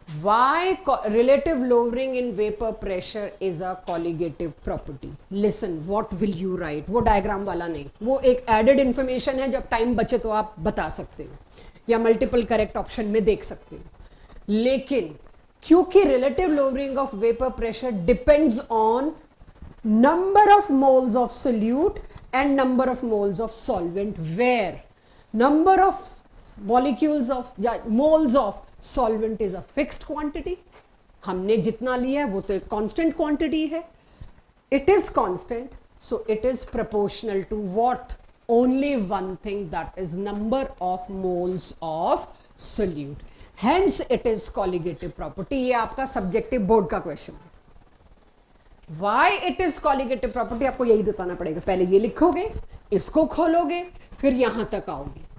why relative lowering in vapor pressure is a colligative property, listen what will you write। वो डायग्राम वाला नहीं, वो एक एडेड इंफॉर्मेशन है, जब टाइम बचे तो आप बता सकते हो या मल्टीपल करेक्ट ऑप्शन में देख सकते हो। लेकिन क्योंकि relative lowering of vapour pressure depends on number of moles of solute and number of moles of solvent, where number of molecules of या moles of solvent is a fixed quantity. हमने जितना लिया है वो तो एक कांस्टेंट क्वांटिटी है, it is constant, so it is proportional to what? only one thing, that is number of moles of solute. Hence it is colligative property. ये आपका सब्जेक्टिव बोर्ड का क्वेश्चन है। Why it is colligative property आपको यही बताना पड़ेगा। पहले ये लिखोगे, इसको खोलोगे, फिर यहां तक आओगे।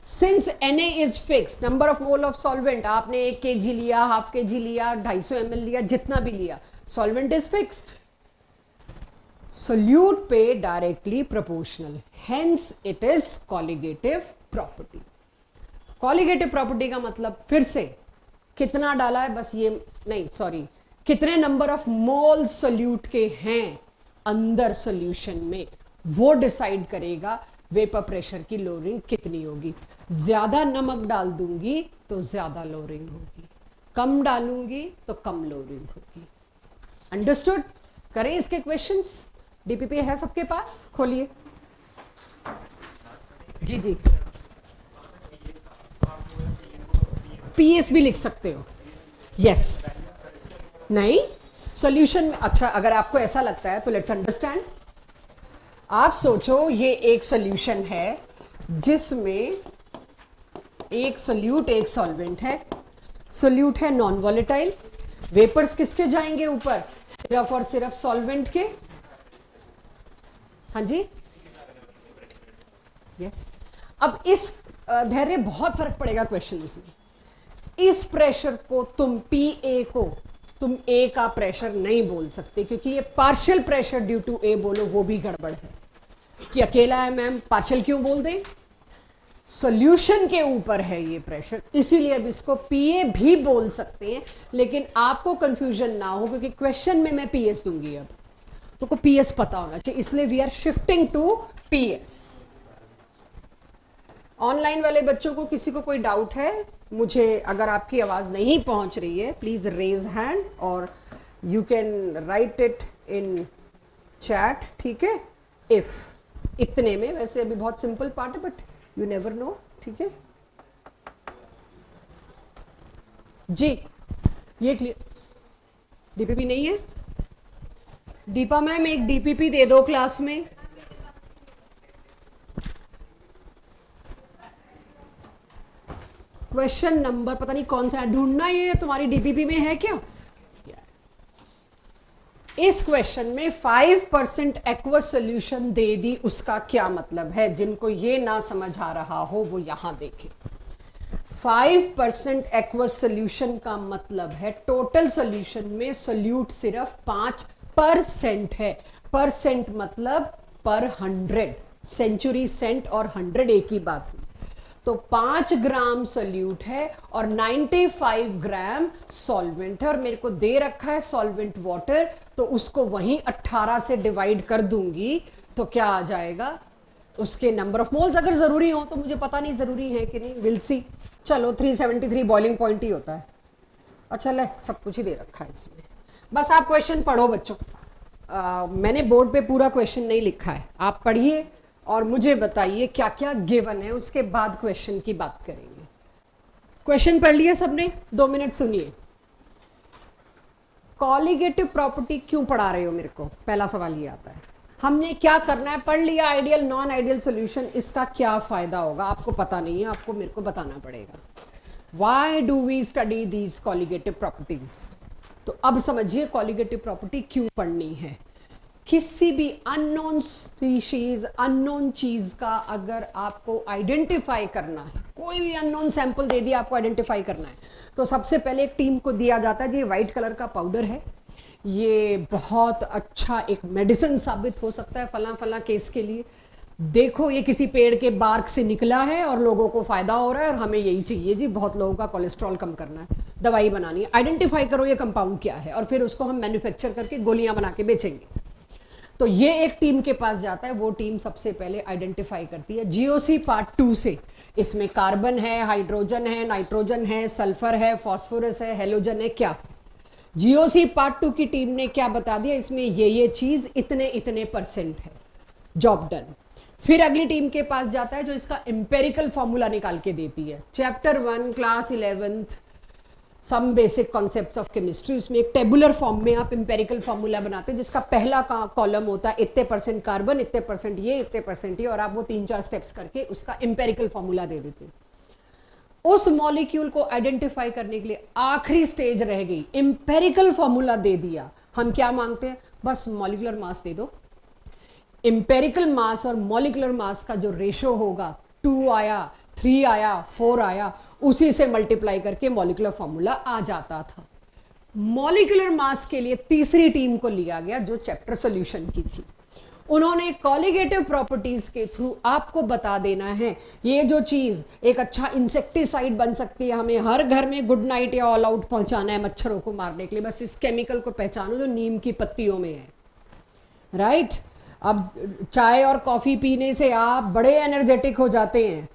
Since Na is fix, number of mole of solvent, आपने 1 kg लिया, हाफ kg लिया, 250 ml लिया, जितना भी लिया, सॉल्वेंट इज फिक्स्ड, सोल्यूट पे directly proportional, hence it is colligative property. Colligative property का मतलब फिर से कितना डाला है, बस ये नहीं, सॉरी, कितने नंबर ऑफ मोल सोल्यूट के हैं अंदर सॉल्यूशन में, वो डिसाइड करेगा वेपर प्रेशर की लोअरिंग कितनी होगी। ज्यादा नमक डाल दूंगी तो ज्यादा लोअरिंग होगी, कम डालूंगी तो कम लोअरिंग होगी। अंडरस्टूड? करें इसके क्वेश्चंस। डीपीपी है सबके पास, खोलिए। जी जी, पीएस भी लिख सकते हो। यस, नहीं सॉल्यूशन में। अच्छा, अगर आपको ऐसा लगता है तो लेट्स अंडरस्टैंड। आप सोचो ये एक सॉल्यूशन है जिसमें एक सोल्यूट एक सॉल्वेंट है। सोल्यूट है नॉन वॉलेटाइल, वेपर्स किसके जाएंगे ऊपर, सिर्फ और सिर्फ सॉल्वेंट के। हाँ जी, यस। अब इस धैर्य बहुत फर्क पड़ेगा क्वेश्चन में। इस प्रेशर को तुम पीए को तुम ए का प्रेशर नहीं बोल सकते, क्योंकि ये पार्शियल प्रेशर ड्यू टू ए बोलो वो भी गड़बड़ है कि अकेला है मैम, पार्शियल क्यों बोल दे। सॉल्यूशन के ऊपर है ये प्रेशर, इसीलिए अब इसको पीए भी बोल सकते हैं, लेकिन आपको कंफ्यूजन ना हो क्योंकि क्वेश्चन में मैं पीएस दूंगी। अब तो को पीएस पता होना चाहिए, इसलिए we are shifting to PS. Online वाले बच्चों को किसी को कोई डाउट है, मुझे अगर आपकी आवाज नहीं पहुंच रही है प्लीज रेज हैंड और you can write it in chat, ठीक है। इफ इतने में, वैसे अभी बहुत सिंपल पार्ट है बट यू नेवर नो, ठीक है जी। ये क्लियर? डीपीपी नहीं है? दीपा मैम एक डीपीपी दे दो क्लास में। क्वेश्चन नंबर पता नहीं कौन सा है, ढूंढना ये तुम्हारी डीपीपी में है क्या। इस क्वेश्चन में 5% एक्वस सॉल्यूशन दे दी, उसका क्या मतलब है। जिनको ये ना समझ आ रहा हो वो यहां देखें। 5% एक्वस सॉल्यूशन का मतलब है टोटल सॉल्यूशन में सोल्यूट सिर्फ 5% है। परसेंट मतलब पर 100, सेंचुरी सेंट और 100 एक ही बात हुई। तो 5 ग्राम सोल्यूट है और 95 ग्राम सॉल्वेंट है, और मेरे को दे रखा है सॉल्वेंट वाटर, तो उसको वहीं 18 से डिवाइड कर दूंगी तो क्या आ जाएगा, उसके नंबर ऑफ मोल्स अगर जरूरी हो तो, मुझे पता नहीं जरूरी है कि नहीं, विल सी। चलो 373 बॉइलिंग पॉइंट ही होता है। अच्छा ले, सब कुछ ही दे रखा है इसमें, बस आप क्वेश्चन पढ़ो बच्चों। मैंने बोर्ड पे पूरा क्वेश्चन नहीं लिखा है, आप पढ़िए और मुझे बताइए क्या क्या गिवन है, उसके बाद क्वेश्चन की बात करेंगे। क्वेश्चन पढ़ लिया सबने? 2 मिनट सुनिए। कॉलिगेटिव प्रॉपर्टी क्यों पढ़ा रहे हो मेरे को, पहला सवाल ये आता है। हमने क्या करना है, पढ़ लिया आइडियल नॉन आइडियल सॉल्यूशन, इसका क्या फायदा होगा आपको पता नहीं है, आपको मेरे को बताना पड़ेगा। Why do we study these colligative properties. तो अब समझिए कॉलिगेटिव प्रॉपर्टी क्यों पढ़नी है। किसी भी अननोन स्पीशीज, अननोन चीज का अगर आपको आइडेंटिफाई करना है, कोई भी अननोन सैंपल दे दिया आपको आइडेंटिफाई करना है, तो सबसे पहले एक टीम को दिया जाता है जी व्हाइट कलर का पाउडर है, ये बहुत अच्छा एक मेडिसिन साबित हो सकता है फला फला केस के लिए। देखो ये किसी पेड़ के बार्क से निकला है और लोगों को फायदा हो रहा है और हमें यही चाहिए जी, बहुत लोगों का कोलेस्ट्रॉल कम करना है, दवाई बनानी है। आइडेंटिफाई करो ये कंपाउंड क्या है और फिर उसको हम मैन्युफैक्चर करके गोलियां बना के बेचेंगे। तो ये एक टीम के पास जाता है, वो टीम सबसे पहले आइडेंटिफाई करती है जीओसी पार्ट 2 से, इसमें कार्बन है, हाइड्रोजन है, नाइट्रोजन है, सल्फर है, फास्फोरस है, हेलोजन है, क्या जीओसी पार्ट 2 की टीम ने क्या बता दिया, इसमें ये चीज इतने इतने % है, जॉब डन। फिर अगली टीम के पास जाता है जो इसका एम्पेरिकल फॉर्मूला निकाल के देती है। Chapter 1 class 11th some basic concepts of chemistry, उसमें एक टेबुलर फॉर्म में आप एम्पेरिकल फॉर्मूला बनाते हैं जिसका पहला कॉलम होता है इतने % कार्बन, इतने % ये, इतने % ये, और आप वो 3-4 स्टेप्स करके उसका एम्पेरिकल फॉर्मूला दे देते हैं। उस मॉलिक्यूल को आइडेंटिफाई करने के लिए आखिरी स्टेज रह गई, इंपेरिकल फॉर्मूला दे दिया। हम क्या मांगते हैं, बस मॉलिक्यूलर मास दे दो। इंपेरिकल मास और मॉलिक्यूलर मास का जो रेशो होगा, 2 आया, 3 आया, 4 आया, उसी से मल्टीप्लाई करके मॉलिक्यूलर फॉर्मूला आ जाता था। मॉलिक्यूलर मास के लिए तीसरी टीम को लिया गया जो चैप्टर सॉल्यूशन की थी। उन्होंने कॉलिगेटिव प्रॉपर्टीज के थ्रू आपको बता देना है ये जो चीज एक अच्छा इंसेक्टिसाइड बन सकती है, हमें हर घर में गुड नाइट या ऑल आउट पहुंचाना है मच्छरों को मारने के लिए, बस इस केमिकल को पहचानो जो नीम की पत्तियों में है, राइट। अब चाय और कॉफी पीने से आप बड़े एनर्जेटिक हो जाते हैं,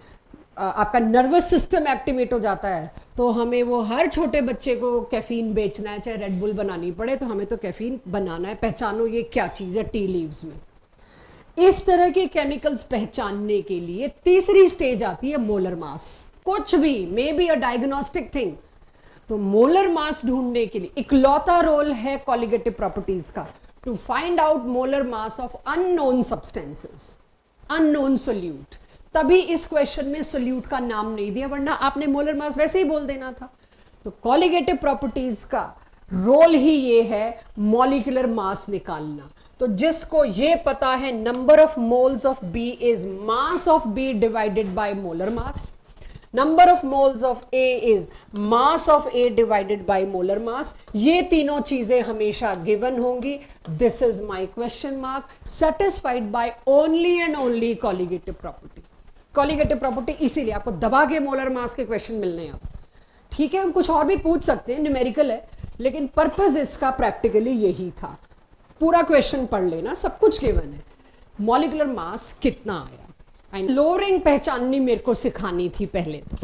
आपका नर्वस सिस्टम एक्टिवेट हो जाता है, तो हमें वो हर छोटे बच्चे को कैफीन बेचना है, चाहे रेड बुल बनानी पड़े तो हमें तो कैफीन बनाना है। पहचानो ये क्या चीज़ है टी लीव्स में। इस तरह के केमिकल्स पहचानने के लिए तीसरी स्टेज आती है मोलर मास। कुछ भी may be a diagnostic thing, तो मोलर मास ढूंढने के लिए इकलौता रोल है कॉलिगेटिव प्रॉपर्टीज का, to find out molar mass of unknown substances, unknown solute. तभी इस क्वेश्चन में सोल्यूट का नाम नहीं दिया, वरना आपने मोलर मास वैसे ही बोल देना था। तो कॉलिगेटिव प्रॉपर्टीज का रोल ही ये है मॉलिक्यूलर मास निकालना। तो जिसको ये पता है number of moles of B is mass of B divided by molar mass, number of moles of A is mass of A divided by molar mass, ये तीनों चीजें हमेशा गिवन होंगी। This is my question mark, satisfied by only and only colligative property. Colligative property इसीलिए आपको दबा के मोलर मास के क्वेश्चन मिलने हैं। ठीक है, हम कुछ और भी पूछ सकते हैं, न्यूमेरिकल है, लेकिन पर्पस इसका प्रैक्टिकली यही था। पूरा क्वेश्चन पढ़ लेना, सब कुछ गिवन है। मॉलिक्यूलर मास कितना आया, लोअरिंग पहचाननी मेरे को सिखानी थी पहले। तो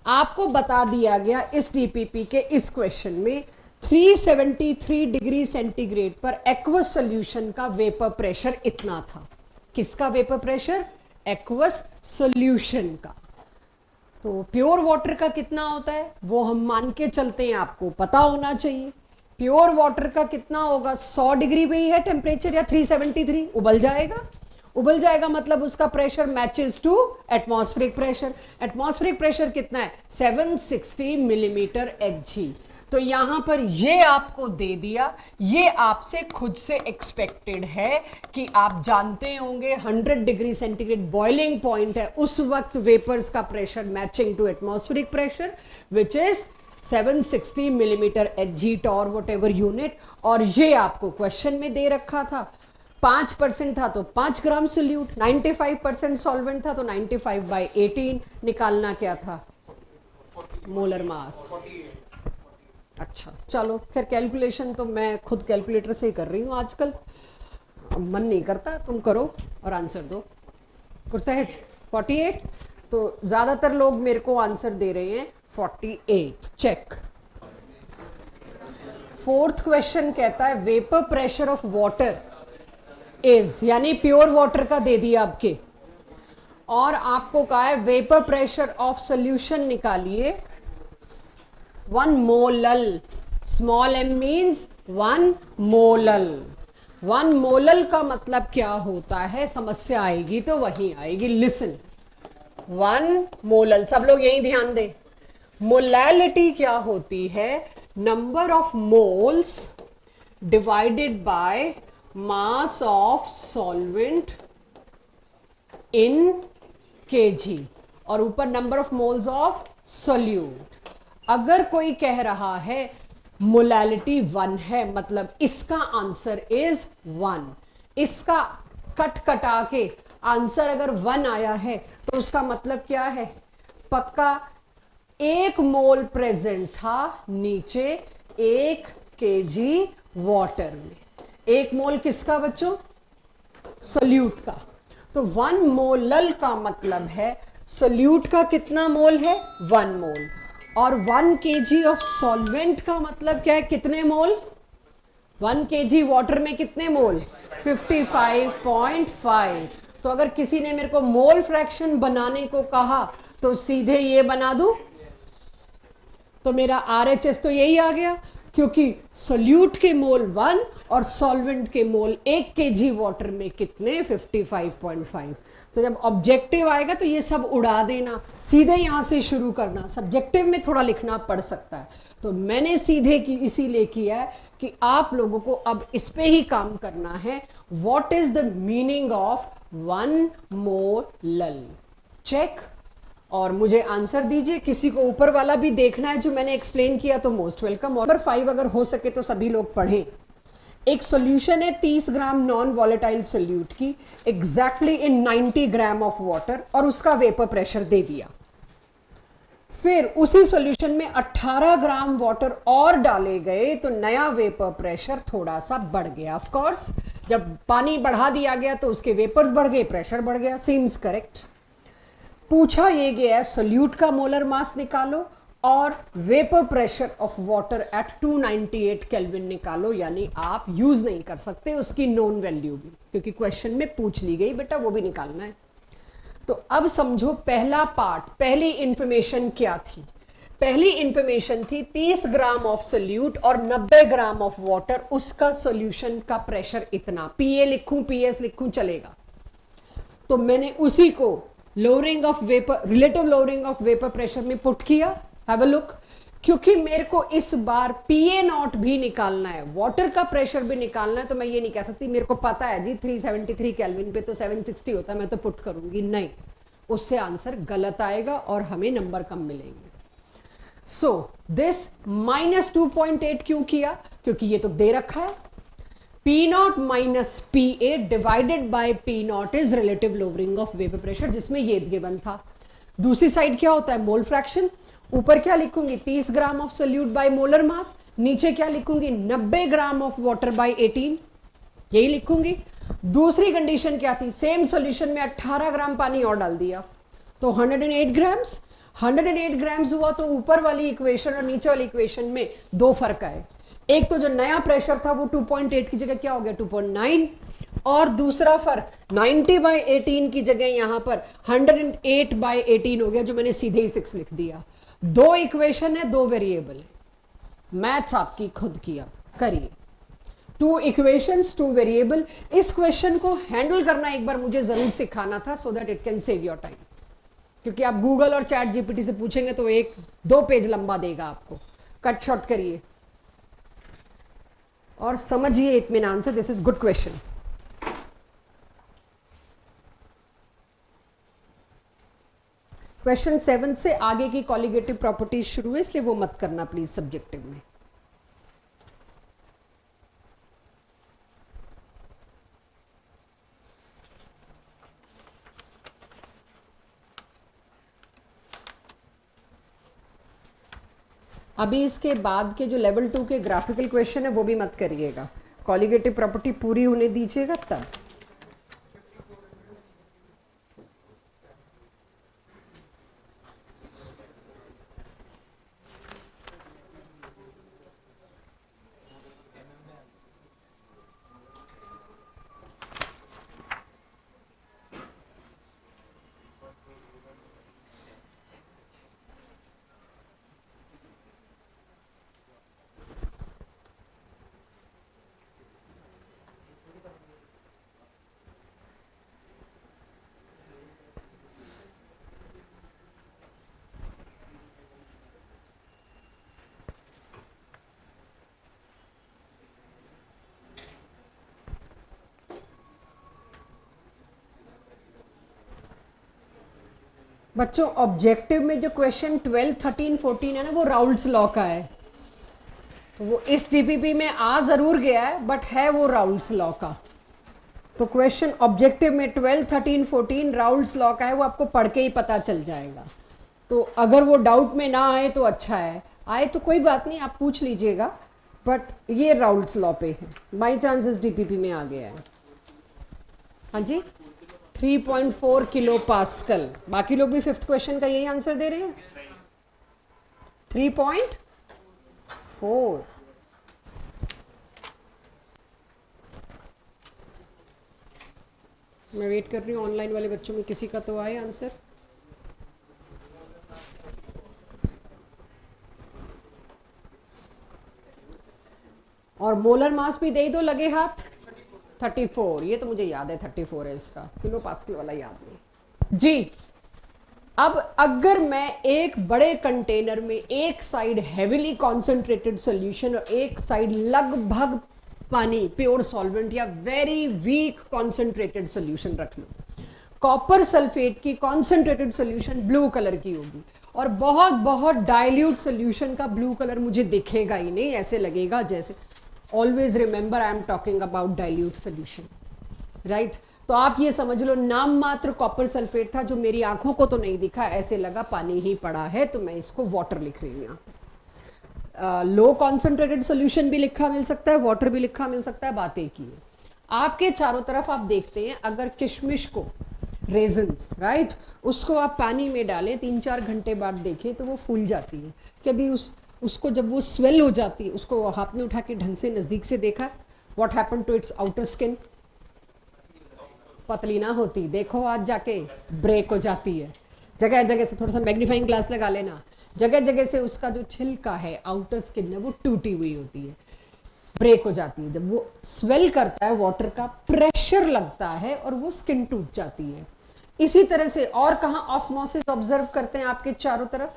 आपको बता दिया गया इस डीपीपी के इस क्वेश्चन में 373 डिग्री सेंटीग्रेड पर एक्वस सॉल्यूशन का वेपर प्रेशर इतना था। किसका वेपर प्रेशर? एक्वस सॉल्यूशन का। तो प्योर वाटर का कितना होता है वो हम मान के चलते हैं, आपको पता होना चाहिए। प्योर वाटर का कितना होगा, 100 डिग्री पे ही है टेम्परेचर या 373, उबल जाएगा। उबल जाएगा मतलब उसका pressure matches to atmospheric pressure. Atmospheric pressure कितना है? 760 मिलीमीटर Hg। तो यहां पर ये आपको दे दिया, ये आपसे खुद से एक्सपेक्टेड है कि आप जानते होंगे 100 डिग्री सेंटीग्रेड बॉइलिंग पॉइंट है, उस वक्त वेपर्स का pressure matching to atmospheric pressure which is 760 millimetre Hg torr whatever unit. और ये आपको क्वेश्चन में दे रखा था। 5% था तो 5 ग्राम सोल्यूट, 95% सॉल्वेंट था तो 95/18 निकालना क्या था? Molar mass. अच्छा चलो, खैर कैलकुलेशन तो मैं खुद कैलकुलेटर से ही कर रही हूँ आजकल, मन नहीं करता, तुम करो और आंसर दो। कुरसहज 48, तो ज्यादातर लोग मेरे को आंसर दे रहे हैं 48। चेक। फोर्थ क्वेश्चन कहता है vapour pressure of water is, यानी प्योर वाटर का दे दिया आपके, और आपको कहा है वेपर प्रेशर ऑफ सॉल्यूशन निकालिए 1 molal. Small m means 1 molal. 1 molal का मतलब क्या होता है, समस्या आएगी तो वही आएगी। लिसन, 1 मोलल, सब लोग यही ध्यान दें। मोलैलिटी क्या होती है? Number of moles divided by mass of solvent in kg, और ऊपर number of moles of solute. अगर कोई कह रहा है मोलैलिटी 1 है, मतलब इसका आंसर इज 1। इसका कट कटा के आंसर अगर 1 आया है तो उसका मतलब क्या है? पक्का 1 मोल प्रेजेंट था नीचे 1 kg वाटर में। 1 मोल किसका बच्चों? सोल्यूट का। तो 1 मोलल का मतलब है सोल्यूट का कितना मोल है? 1 मोल। और 1 kg ऑफ सॉल्वेंट का मतलब क्या है? कितने मोल? 1 kg वाटर में कितने मोल? 55.5। तो अगर किसी ने मेरे को मोल फ्रैक्शन बनाने को कहा तो सीधे ये बना दूं, तो मेरा RHS तो यही आ गया। क्योंकि सोल्यूट के मोल 1 और सॉल्वेंट के मोल 1 kg वाटर में कितने 55.5। तो जब ऑब्जेक्टिव आएगा तो ये सब उड़ा देना, सीधे यहाँ से शुरू करना। सब्जेक्टिव में थोड़ा लिखना पड़ सकता है, तो मैंने सीधे की इसीलिए किया है कि आप लोगों को अब इस पे ही काम करना है। What is the meaning of 1 mole? Check और मुझे आंसर दीजिए। किसी को ऊपर वाला भी देखना है जो मैंने एक्सप्लेन किया तो मोस्ट वेलकम। और नंबर 5 अगर हो सके तो सभी लोग पढ़ें। एक सॉल्यूशन है 30 ग्राम नॉन वॉलेटाइल सोल्यूट की exactly in 90 gram of water, और उसका वेपर प्रेशर दे दिया। फिर उसी सॉल्यूशन में 18 ग्राम वाटर और डाले गए तो नया वेपर प्रेशर थोड़ा सा बढ़ गया। ऑफ कोर्स जब पानी बढ़ा दिया गया तो उसके वेपर्स बढ़ गए, प्रेशर बढ़ गया। Seems correct. पूछा ये गया सोल्यूट का मोलर मास निकालो और vapour pressure of water at 298 kelvin निकालो, यानी आप यूज नहीं कर सकते उसकी नोन वैल्यू भी, क्योंकि क्वेश्चन में पूछ ली गई बेटा, वो भी निकालना है। तो अब समझो पहला पार्ट, पहली इंफॉर्मेशन क्या थी? पहली इंफॉर्मेशन थी 30 ग्राम ऑफ सोल्यूट और 90 ग्राम ऑफ वाटर, उसका सॉल्यूशन का प्रेशर इतना। पीए लिखूं पीएस लिखूं चलेगा। तो मैंने उसी को lowering of vapour, relative lowering of vapour pressure में पुट किया। Have a look. क्योंकि मेरे को इस बार पीए नॉट भी निकालना है, वाटर का प्रेशर भी निकालना है, तो मैं ये नहीं कह सकती मेरे को पता है जी 373 केल्विन पे तो 760 होता है, मैं तो पुट करूंगी नहीं, उससे आंसर गलत आएगा और हमें नंबर कम मिलेंगे। सो दिस -2.8 क्यों किया? क्योंकि ये तो दे रखा है। P not minus PA divided by P not is relative lowering of vapour pressure, जिसमें ये गिवन था। दूसरी साइड क्या होता है? Mole fraction. ऊपर क्या लिखूंगी? 30 gram of solute bye molar मास। नीचे क्या लिखूंगी? 90 ग्राम ऑफ वाटर बाय 18, यही लिखूंगी। दूसरी कंडीशन क्या थी? सेम सॉल्यूशन में 18 ग्राम पानी और डाल दिया तो 108 ग्राम्स। 108 ग्राम्स हुआ तो ऊपर वाली इक्वेशन और नीचे वाली इक्वेशन में दो फर्क आए। एक तो जो नया प्रेशर था वो 2.8 की जगह क्या हो गया? 2.9। और दूसरा फर्क 90/18 की जगह यहां पर 108/18 हो गया, जो मैंने सीधे ही 6 लिख दिया। दो इक्वेशन है, दो वेरिएबल है। मैथ्स आपकी खुद किया करिए। 2 इक्वेशंस 2 वेरिएबल। इस क्वेश्चन को हैंडल करना एक बार मुझे जरूर सिखाना था, so that it can save your time. क्योंकि आप गूगल और चैट जीपीटी से पूछेंगे तो 1-2 पेज लंबा देगा आपको। कट शॉर्ट करिए और समझिए इत्मीनान से। This is good question. Question 7 से आगे की कॉलिगेटिव प्रॉपर्टीज शुरू है, इसलिए वो मत करना प्लीज सब्जेक्टिव में। अभी इसके बाद के जो लेवल 2 के ग्राफिकल क्वेश्चन है वो भी मत करिएगा, कॉलिगेटिव प्रॉपर्टी पूरी होने दीजिएगा तब। बच्चों ऑब्जेक्टिव में जो क्वेश्चन 12, 13, 14 है ना, वो राउल्ट्स लॉ का है। तो वो इस डीपीपी में आ जरूर गया है बट है वो राउल्ट्स लॉ का। तो क्वेश्चन ऑब्जेक्टिव में 12, 13, 14 राउल्ट्स लॉ का है, वो आपको पढ़ के ही पता चल जाएगा। तो अगर वो डाउट में ना आए तो अच्छा है, आए तो कोई बात नहीं, आप पूछ लीजिएगा, बट ये राउल्ट्स लॉ पे है। बाई चांस इस डीपीपी में आ गया है। हाँ जी 3.4 किलो पास्कल। बाकी लोग भी 5th क्वेश्चन का यही आंसर दे रहे हैं। 3.4। मैं वेट कर रही हूँ ऑनलाइन वाले बच्चों में किसी का तो आए आंसर। और मोलर मास भी दे ही दो लगे हाथ 34, ये तो मुझे याद है 34 है इसका, किलो पास्कल वाला याद नहीं जी। अब अगर मैं एक बड़े कंटेनर में एक साइड हेविली कॉन्सेंट्रेटेड सॉल्यूशन और एक साइड लगभग पानी प्योर सॉल्वेंट या वेरी वीक कॉन्सेंट्रेटेड सॉल्यूशन रख लूं, कॉपर सल्फेट की कॉन्सेंट्रेटेड सॉल्यूशन ब्लू कलर की होगी और बहुत बहुत डाइल्यूट सॉल्यूशन का ब्लू कलर मुझे दिखेगा ही नहीं, ऐसे लगेगा जैसे, always remember I am talking about dilute solution, right. तो आप ये समझ लो नाम मात्र कॉपर सल्फेट था जो मेरी आंखों को तो नहीं दिखा, ऐसे लगा पानी ही पड़ा है, तो मैं इसको वाटर लिख रही हूँ यहाँ पे। लो कॉन्सेंट्रेटेड सोल्यूशन भी लिखा मिल सकता है, वाटर भी लिखा मिल सकता है, बात एक ही है। आपके चारों तरफ आप देखते हैं अगर किशमिश को, रेजन्स, राइट, उसको आप पानी में डालें 3-4 घंटे बाद देखें तो वो फूल जाती है। कभी उसको जब वो स्वेल हो जाती है, उसको हाथ में उठा के ढंग से नज़दीक से देखा, what happen to its outer skin, पतली ना होती, देखो आज जाके ब्रेक हो जाती है, जगह जगह से थोड़ा सा मैग्नीफाइंग ग्लास लगा लेना, जगह जगह से उसका जो छिलका है आउटर स्किन है वो टूटी हुई होती है, ब्रेक हो जाती है। जब वो स्वेल करता है वाटर का प्रेशर लगता है और वो स्किन टूट जाती है। इसी तरह से और कहाँ ऑस्मोसिस ऑब्जर्व करते हैं आपके चारों तरफ,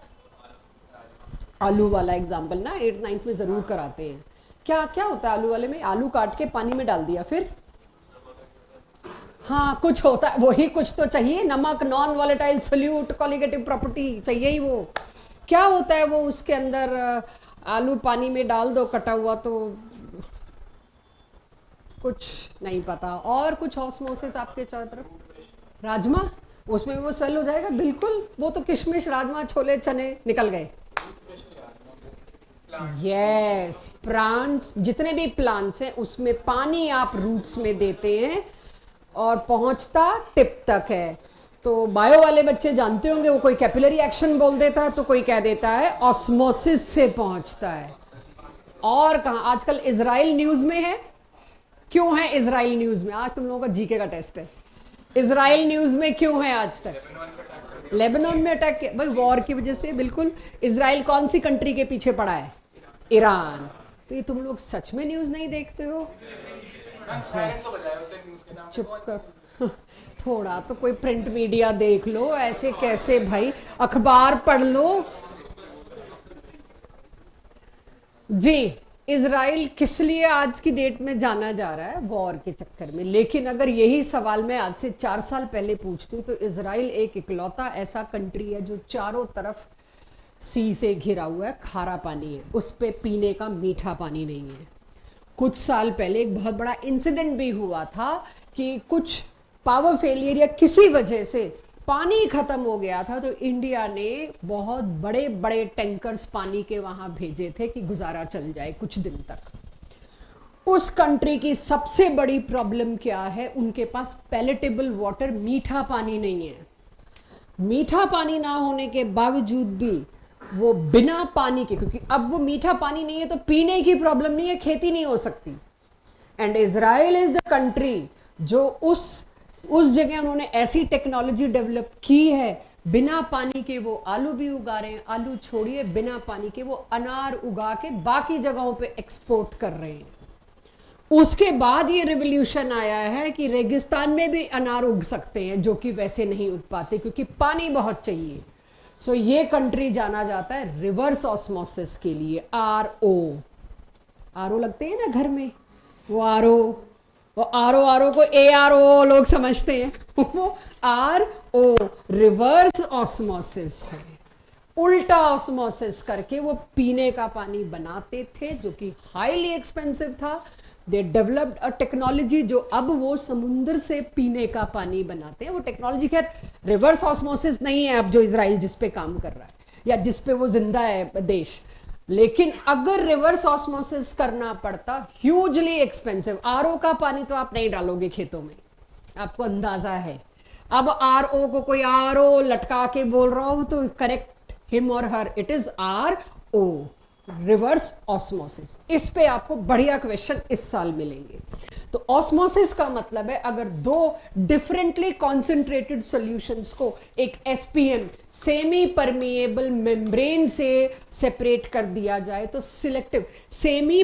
आलू वाला एग्जाम्पल ना 8th-9th में जरूर कराते हैं। क्या क्या होता है आलू वाले में, आलू काट के पानी में डाल दिया, फिर हाँ कुछ होता है, वही कुछ तो चाहिए, नमक, non volatile solute, colligative property चाहिए ही। वो क्या होता है, वो उसके अंदर आलू पानी में डाल दो कटा हुआ तो कुछ नहीं पता। और कुछ ऑस्मोसिस आपके चारों तरफ, राजमा, उसमें वो स्वेल हो जाएगा, बिल्कुल, वो तो किशमिश, राजमा, छोले, चने निकल गए। यस, प्लांट्स, जितने भी प्लांट्स हैं उसमें पानी आप रूट्स में देते हैं और पहुंचता टिप तक है। तो बायो वाले बच्चे जानते होंगे, वो कोई कैपिलरी एक्शन बोल देता है तो कोई कह देता है ऑस्मोसिस से पहुंचता है। और कहाँ आजकल इजराइल न्यूज में है, क्यों है इजराइल न्यूज में? आज तुम लोगों का जीके का टेस्ट है, इजराइल न्यूज में क्यों है आज तक? लेबनान में अटैक, भाई वॉर की वजह से। बिल्कुल, इजराइल कौन सी कंट्री के पीछे पड़ा है? ईरान। तो ये तुम लोग सच में न्यूज नहीं देखते हो? चुप कर, थोड़ा तो कोई प्रिंट मीडिया देख लो, ऐसे कैसे भाई, अखबार पढ़ लो जी। इजराइल किस लिए आज की डेट में जाना जा रहा है? वॉर के चक्कर में। लेकिन अगर यही सवाल मैं आज से 4 साल पहले पूछती हूँ तो इजराइल एक इकलौता ऐसा कंट्री है जो चारों तरफ सी से घिरा हुआ है, खारा पानी है, उस पे पीने का मीठा पानी नहीं है। कुछ साल पहले एक बहुत बड़ा इंसिडेंट भी हुआ था कि कुछ पावर फेलियर या किसी वजह से पानी खत्म हो गया था, तो इंडिया ने बहुत बड़े बड़े टैंकर्स पानी के वहां भेजे थे कि गुजारा चल जाए कुछ दिन तक। उस कंट्री की सबसे बड़ी प्रॉब्लम क्या है? उनके पास पैलेटेबल वाटर, मीठा पानी नहीं है। मीठा पानी ना होने के बावजूद भी वो बिना पानी के, क्योंकि अब वो मीठा पानी नहीं है तो पीने की प्रॉब्लम नहीं है, खेती नहीं हो सकती। And Israel is the country जो उस जगह उन्होंने ऐसी टेक्नोलॉजी डेवलप की है, बिना पानी के वो आलू भी उगा रहे हैं, आलू छोड़िए, बिना पानी के वो अनार उगा के बाकी जगहों पे एक्सपोर्ट कर रहे हैं। उसके बाद ये रिवॉल्यूशन आया है कि रेगिस्तान में भी अनार उग सकते हैं जो कि वैसे नहीं उग पाते क्योंकि पानी बहुत चाहिए। सो ये कंट्री जाना जाता है रिवर्स ऑस्मोसिस के लिए। आरओ लगते हैं ना घर में, वो आरओ को ARO लोग समझते हैं, वो RO रिवर्स ऑस्मोसिस है। उल्टा ऑस्मोसिस करके वो पीने का पानी बनाते थे जो कि हाईली एक्सपेंसिव था। दे डेवलप्ड अ टेक्नोलॉजी जो अब वो समुद्र से पीने का पानी बनाते हैं। वो टेक्नोलॉजी खैर रिवर्स ऑस्मोसिस नहीं है अब जो इजराइल जिस पे काम कर रहा है या जिस पे वो जिंदा है देश, लेकिन अगर रिवर्स ऑस्मोसिस करना पड़ता, ह्यूजली एक्सपेंसिव। आरओ का पानी तो आप नहीं डालोगे खेतों में, आपको अंदाजा है। अब आरओ को कोई आरओ लटका के बोल रहा हो तो करेक्ट हिम और her, it is RO, reverse osmosis. इस पे आपको बढ़िया क्वेश्चन इस साल मिलेंगे। तो ऑस्मोसिस का मतलब है अगर दो डिफरेंटली कॉन्सेंट्रेटेड सॉल्यूशंस को एक एसपीएम सेमी परमिएबल मेम्ब्रेन से सेपरेट कर दिया जाए तो सिलेक्टिव सेमी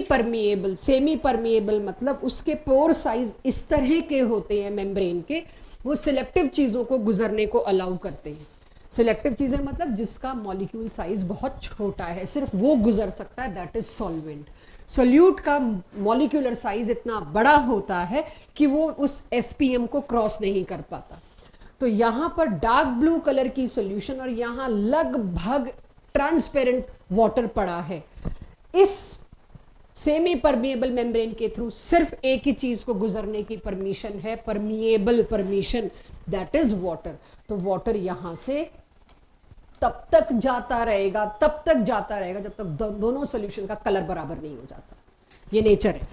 परमिएबल मतलब उसके पोर साइज इस तरह के होते हैं मेम्ब्रेन के, वो सिलेक्टिव चीजों को गुजरने को अलाउ करते हैं। सिलेक्टिव चीजें मतलब जिसका मॉलिक्यूल साइज बहुत छोटा है, सिर्फ वो गुजर सकता है, दैट इज सॉल्वेंट। सोल्यूट का मॉलिक्यूलर साइज इतना बड़ा होता है कि वो उस एसपीएम को क्रॉस नहीं कर पाता। तो यहां पर डार्क ब्लू कलर की सॉल्यूशन और यहां लगभग ट्रांसपेरेंट वाटर पड़ा है। इस सेमी परमिएबल मेम्ब्रेन के थ्रू सिर्फ एक ही चीज को गुजरने की परमिशन है, permeable permission, that is water. तो वाटर यहां से तब तक जाता रहेगा जब तक दोनों सॉल्यूशन का कलर बराबर नहीं हो जाता। ये नेचर है।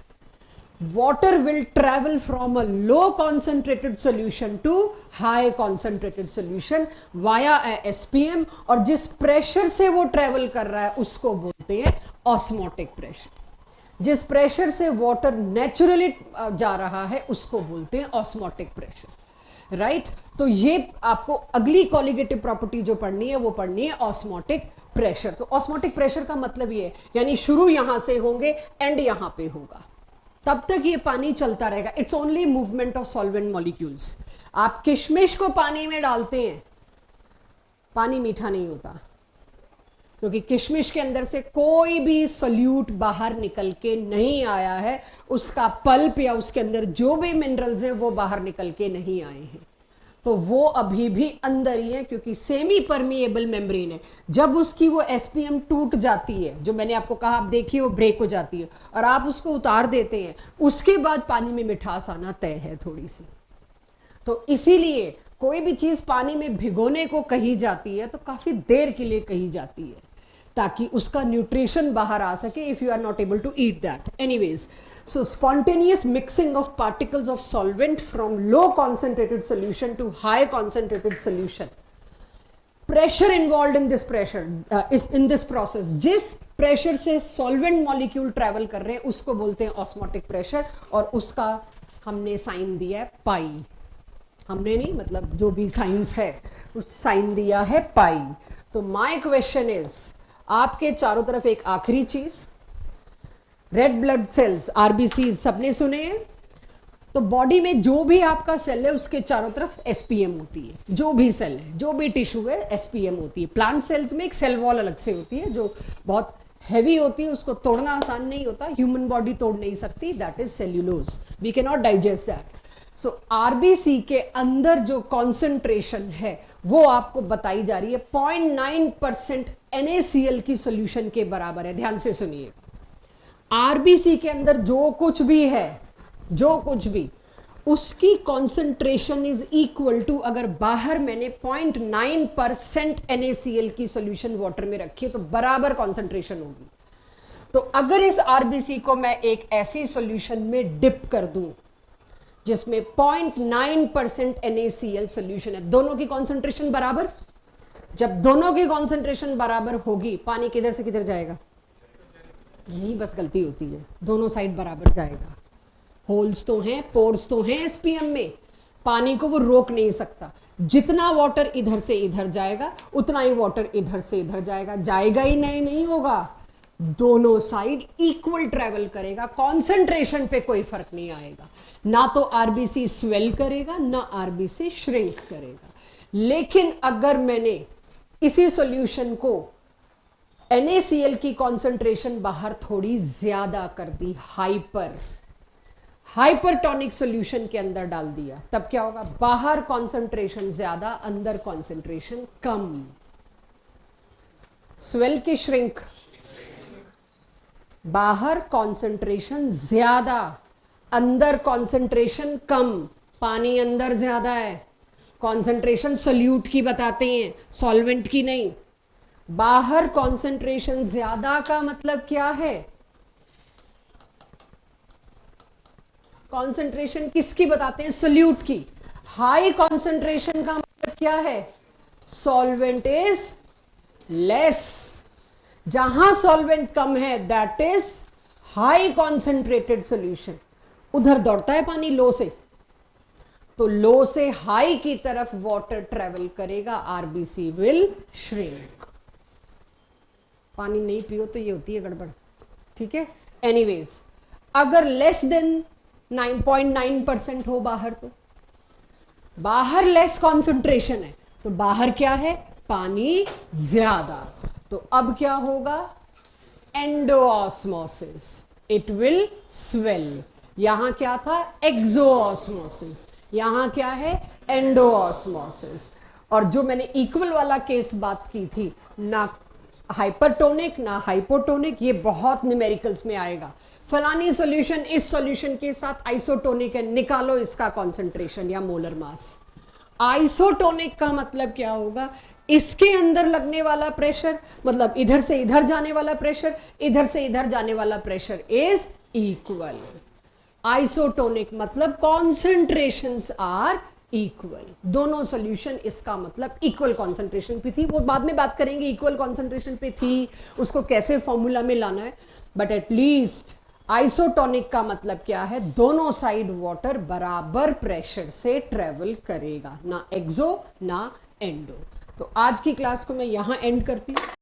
Water will travel from a low concentrated solution to high concentrated solution via SPM, और जिस प्रेशर से वो ट्रेवल कर रहा है उसको बोलते हैं ऑस्मोटिक प्रेशर। जिस प्रेशर से वाटर नेचुरली जा रहा है उसको बोलते हैं ऑस्मोटिक प्रेशर, राइट। तो ये आपको अगली कॉलिगेटिव प्रॉपर्टी जो पढ़नी है वो पढ़नी है ऑस्मोटिक प्रेशर। तो ऑस्मोटिक प्रेशर का मतलब ये है यानी शुरू यहां से होंगे, एंड यहां पे होगा, तब तक ये पानी चलता रहेगा। It's only movement of solvent molecules. आप किशमिश को पानी में डालते हैं, पानी मीठा नहीं होता, क्योंकि किशमिश के अंदर से कोई भी सॉल्यूट बाहर निकल के नहीं आया है, उसका पल्प या उसके अंदर जो भी मिनरल्स हैं वो बाहर निकल के नहीं आए हैं, तो वो अभी भी अंदर ही है, क्योंकि सेमी परमिएबल मेम्ब्रेन है। जब उसकी वो एसपीएम टूट जाती है, जो मैंने आपको कहा, आप देखिए वो ब्रेक हो जाती है और आप उसको उतार देते हैं, उसके बाद पानी में मिठास आना तय है थोड़ी सी। तो इसीलिए कोई भी चीज पानी में भिगोने को कही जाती है तो काफी देर के लिए कही जाती है, ताकि उसका न्यूट्रिशन बाहर आ सके, if you are not able to eat that. Anyways, so spontaneous mixing of particles of solvent from low concentrated solution to high concentrated solution, pressure involve in this in this process, जिस प्रेशर से सॉल्वेंट मॉलिक्यूल ट्रेवल कर रहे हैं उसको बोलते हैं ऑस्मोटिक प्रेशर, और उसका हमने साइन दिया है पाई। हमने नहीं, मतलब जो भी साइंस है उस साइन दिया है पाई। तो माय क्वेश्चन इज, आपके चारों तरफ एक आखिरी चीज, रेड ब्लड सेल्स आरबीसी सबने सुने हैं। तो बॉडी में जो भी आपका सेल है उसके चारों तरफ एसपीएम होती है, जो भी सेल है, जो भी टिश्यू है, एसपीएम होती है। प्लांट सेल्स में एक सेल वॉल अलग से होती है जो बहुत हैवी होती है, उसको तोड़ना आसान नहीं होता, ह्यूमन बॉडी तोड़ नहीं सकती, that is cellulose, we can not digest that. So RBC के अंदर जो कॉन्सेंट्रेशन है वो आपको बताई जा रही है 0.9% NaCl की सॉल्यूशन के बराबर है। ध्यान से सुनिए, आरबीसी के अंदर जो कुछ भी है, जो कुछ भी, उसकी कॉन्सेंट्रेशन इज इक्वल टू, अगर बाहर मैंने 0.9% NaCl की सॉल्यूशन वाटर में रखी है तो बराबर कॉन्सेंट्रेशन होगी। तो अगर इस आरबीसी को मैं एक ऐसी सॉल्यूशन में डिप कर दूं जिसमें 0.9% NaCl सॉल्यूशन है, दोनों की कॉन्सेंट्रेशन बराबर, जब दोनों की कॉन्सेंट्रेशन बराबर होगी, पानी किधर से किधर जाएगा? यही बस गलती होती है, दोनों साइड बराबर जाएगा। होल्स तो हैं, पोर्स तो हैं एसपीएम में, पानी को वो रोक नहीं सकता। जितना वाटर इधर से इधर जाएगा उतना ही वाटर इधर से इधर जाएगा, जाएगा ही नहीं होगा, दोनों साइड इक्वल ट्रेवल करेगा, कॉन्सेंट्रेशन पे कोई फर्क नहीं आएगा। ना तो आरबीसी स्वेल करेगा, ना आरबीसी श्रिंक करेगा। लेकिन अगर मैंने इसी सॉल्यूशन को NaCl की कॉन्सेंट्रेशन बाहर थोड़ी ज्यादा कर दी, हाइपरटोनिक सॉल्यूशन के अंदर डाल दिया, तब क्या होगा? बाहर कॉन्सेंट्रेशन ज्यादा, अंदर कॉन्सेंट्रेशन कम। स्वेल की श्रिंक, बाहर कॉन्सेंट्रेशन ज्यादा, अंदर कॉन्सेंट्रेशन कम। पानी अंदर ज्यादा है, कॉन्सेंट्रेशन सोल्यूट की बताते हैं, सॉल्वेंट की नहीं। बाहर कॉन्सेंट्रेशन ज्यादा का मतलब क्या है? कॉन्सेंट्रेशन किसकी बताते हैं? सोल्यूट की। हाई कॉन्सेंट्रेशन का मतलब क्या है? Solvent is less. जहां सॉल्वेंट कम है that is high concentrated solution, उधर दौड़ता है पानी लो से, तो लो से हाई की तरफ वाटर ट्रेवल करेगा, आरबीसी विल श्रिंक। पानी नहीं पियो तो ये होती है गड़बड़, ठीक है। एनीवेज, अगर लेस देन 9.9% हो बाहर, तो बाहर लेस कॉन्सेंट्रेशन है, तो बाहर क्या है, पानी ज्यादा, तो अब क्या होगा, एंडोऑस्मोसिस, इट विल स्वेल। यहां क्या था, एक्सोऑस्मोसिस, यहां क्या है, एंडोऑस्मोसिस। और जो मैंने इक्वल वाला केस बात की थी, ना हाइपरटोनिक ना हाइपोटोनिक, ये बहुत न्यूमेरिकल्स में आएगा। फलानी सॉल्यूशन इस सॉल्यूशन के साथ आइसोटोनिक है, निकालो इसका कॉन्सेंट्रेशन या मोलर मास। आइसोटोनिक का मतलब क्या होगा, इसके अंदर लगने वाला प्रेशर, मतलब इधर से इधर जाने वाला प्रेशर, इधर से इधर जाने वाला प्रेशर इज इक्वल। आइसोटोनिक मतलब कॉन्सेंट्रेशंस आर इक्वल, दोनों सॉल्यूशन इसका मतलब इक्वल कॉन्सेंट्रेशन पे थी। वो बाद में बात करेंगे इक्वल कॉन्सेंट्रेशन पे थी, उसको कैसे फॉर्मूला में लाना है, बट एटलीस्ट आइसोटोनिक का मतलब क्या है, दोनों साइड वाटर बराबर प्रेशर से ट्रेवल करेगा, ना एक्सो ना एंडो। तो आज की क्लास को मैं यहां एंड करती हूं।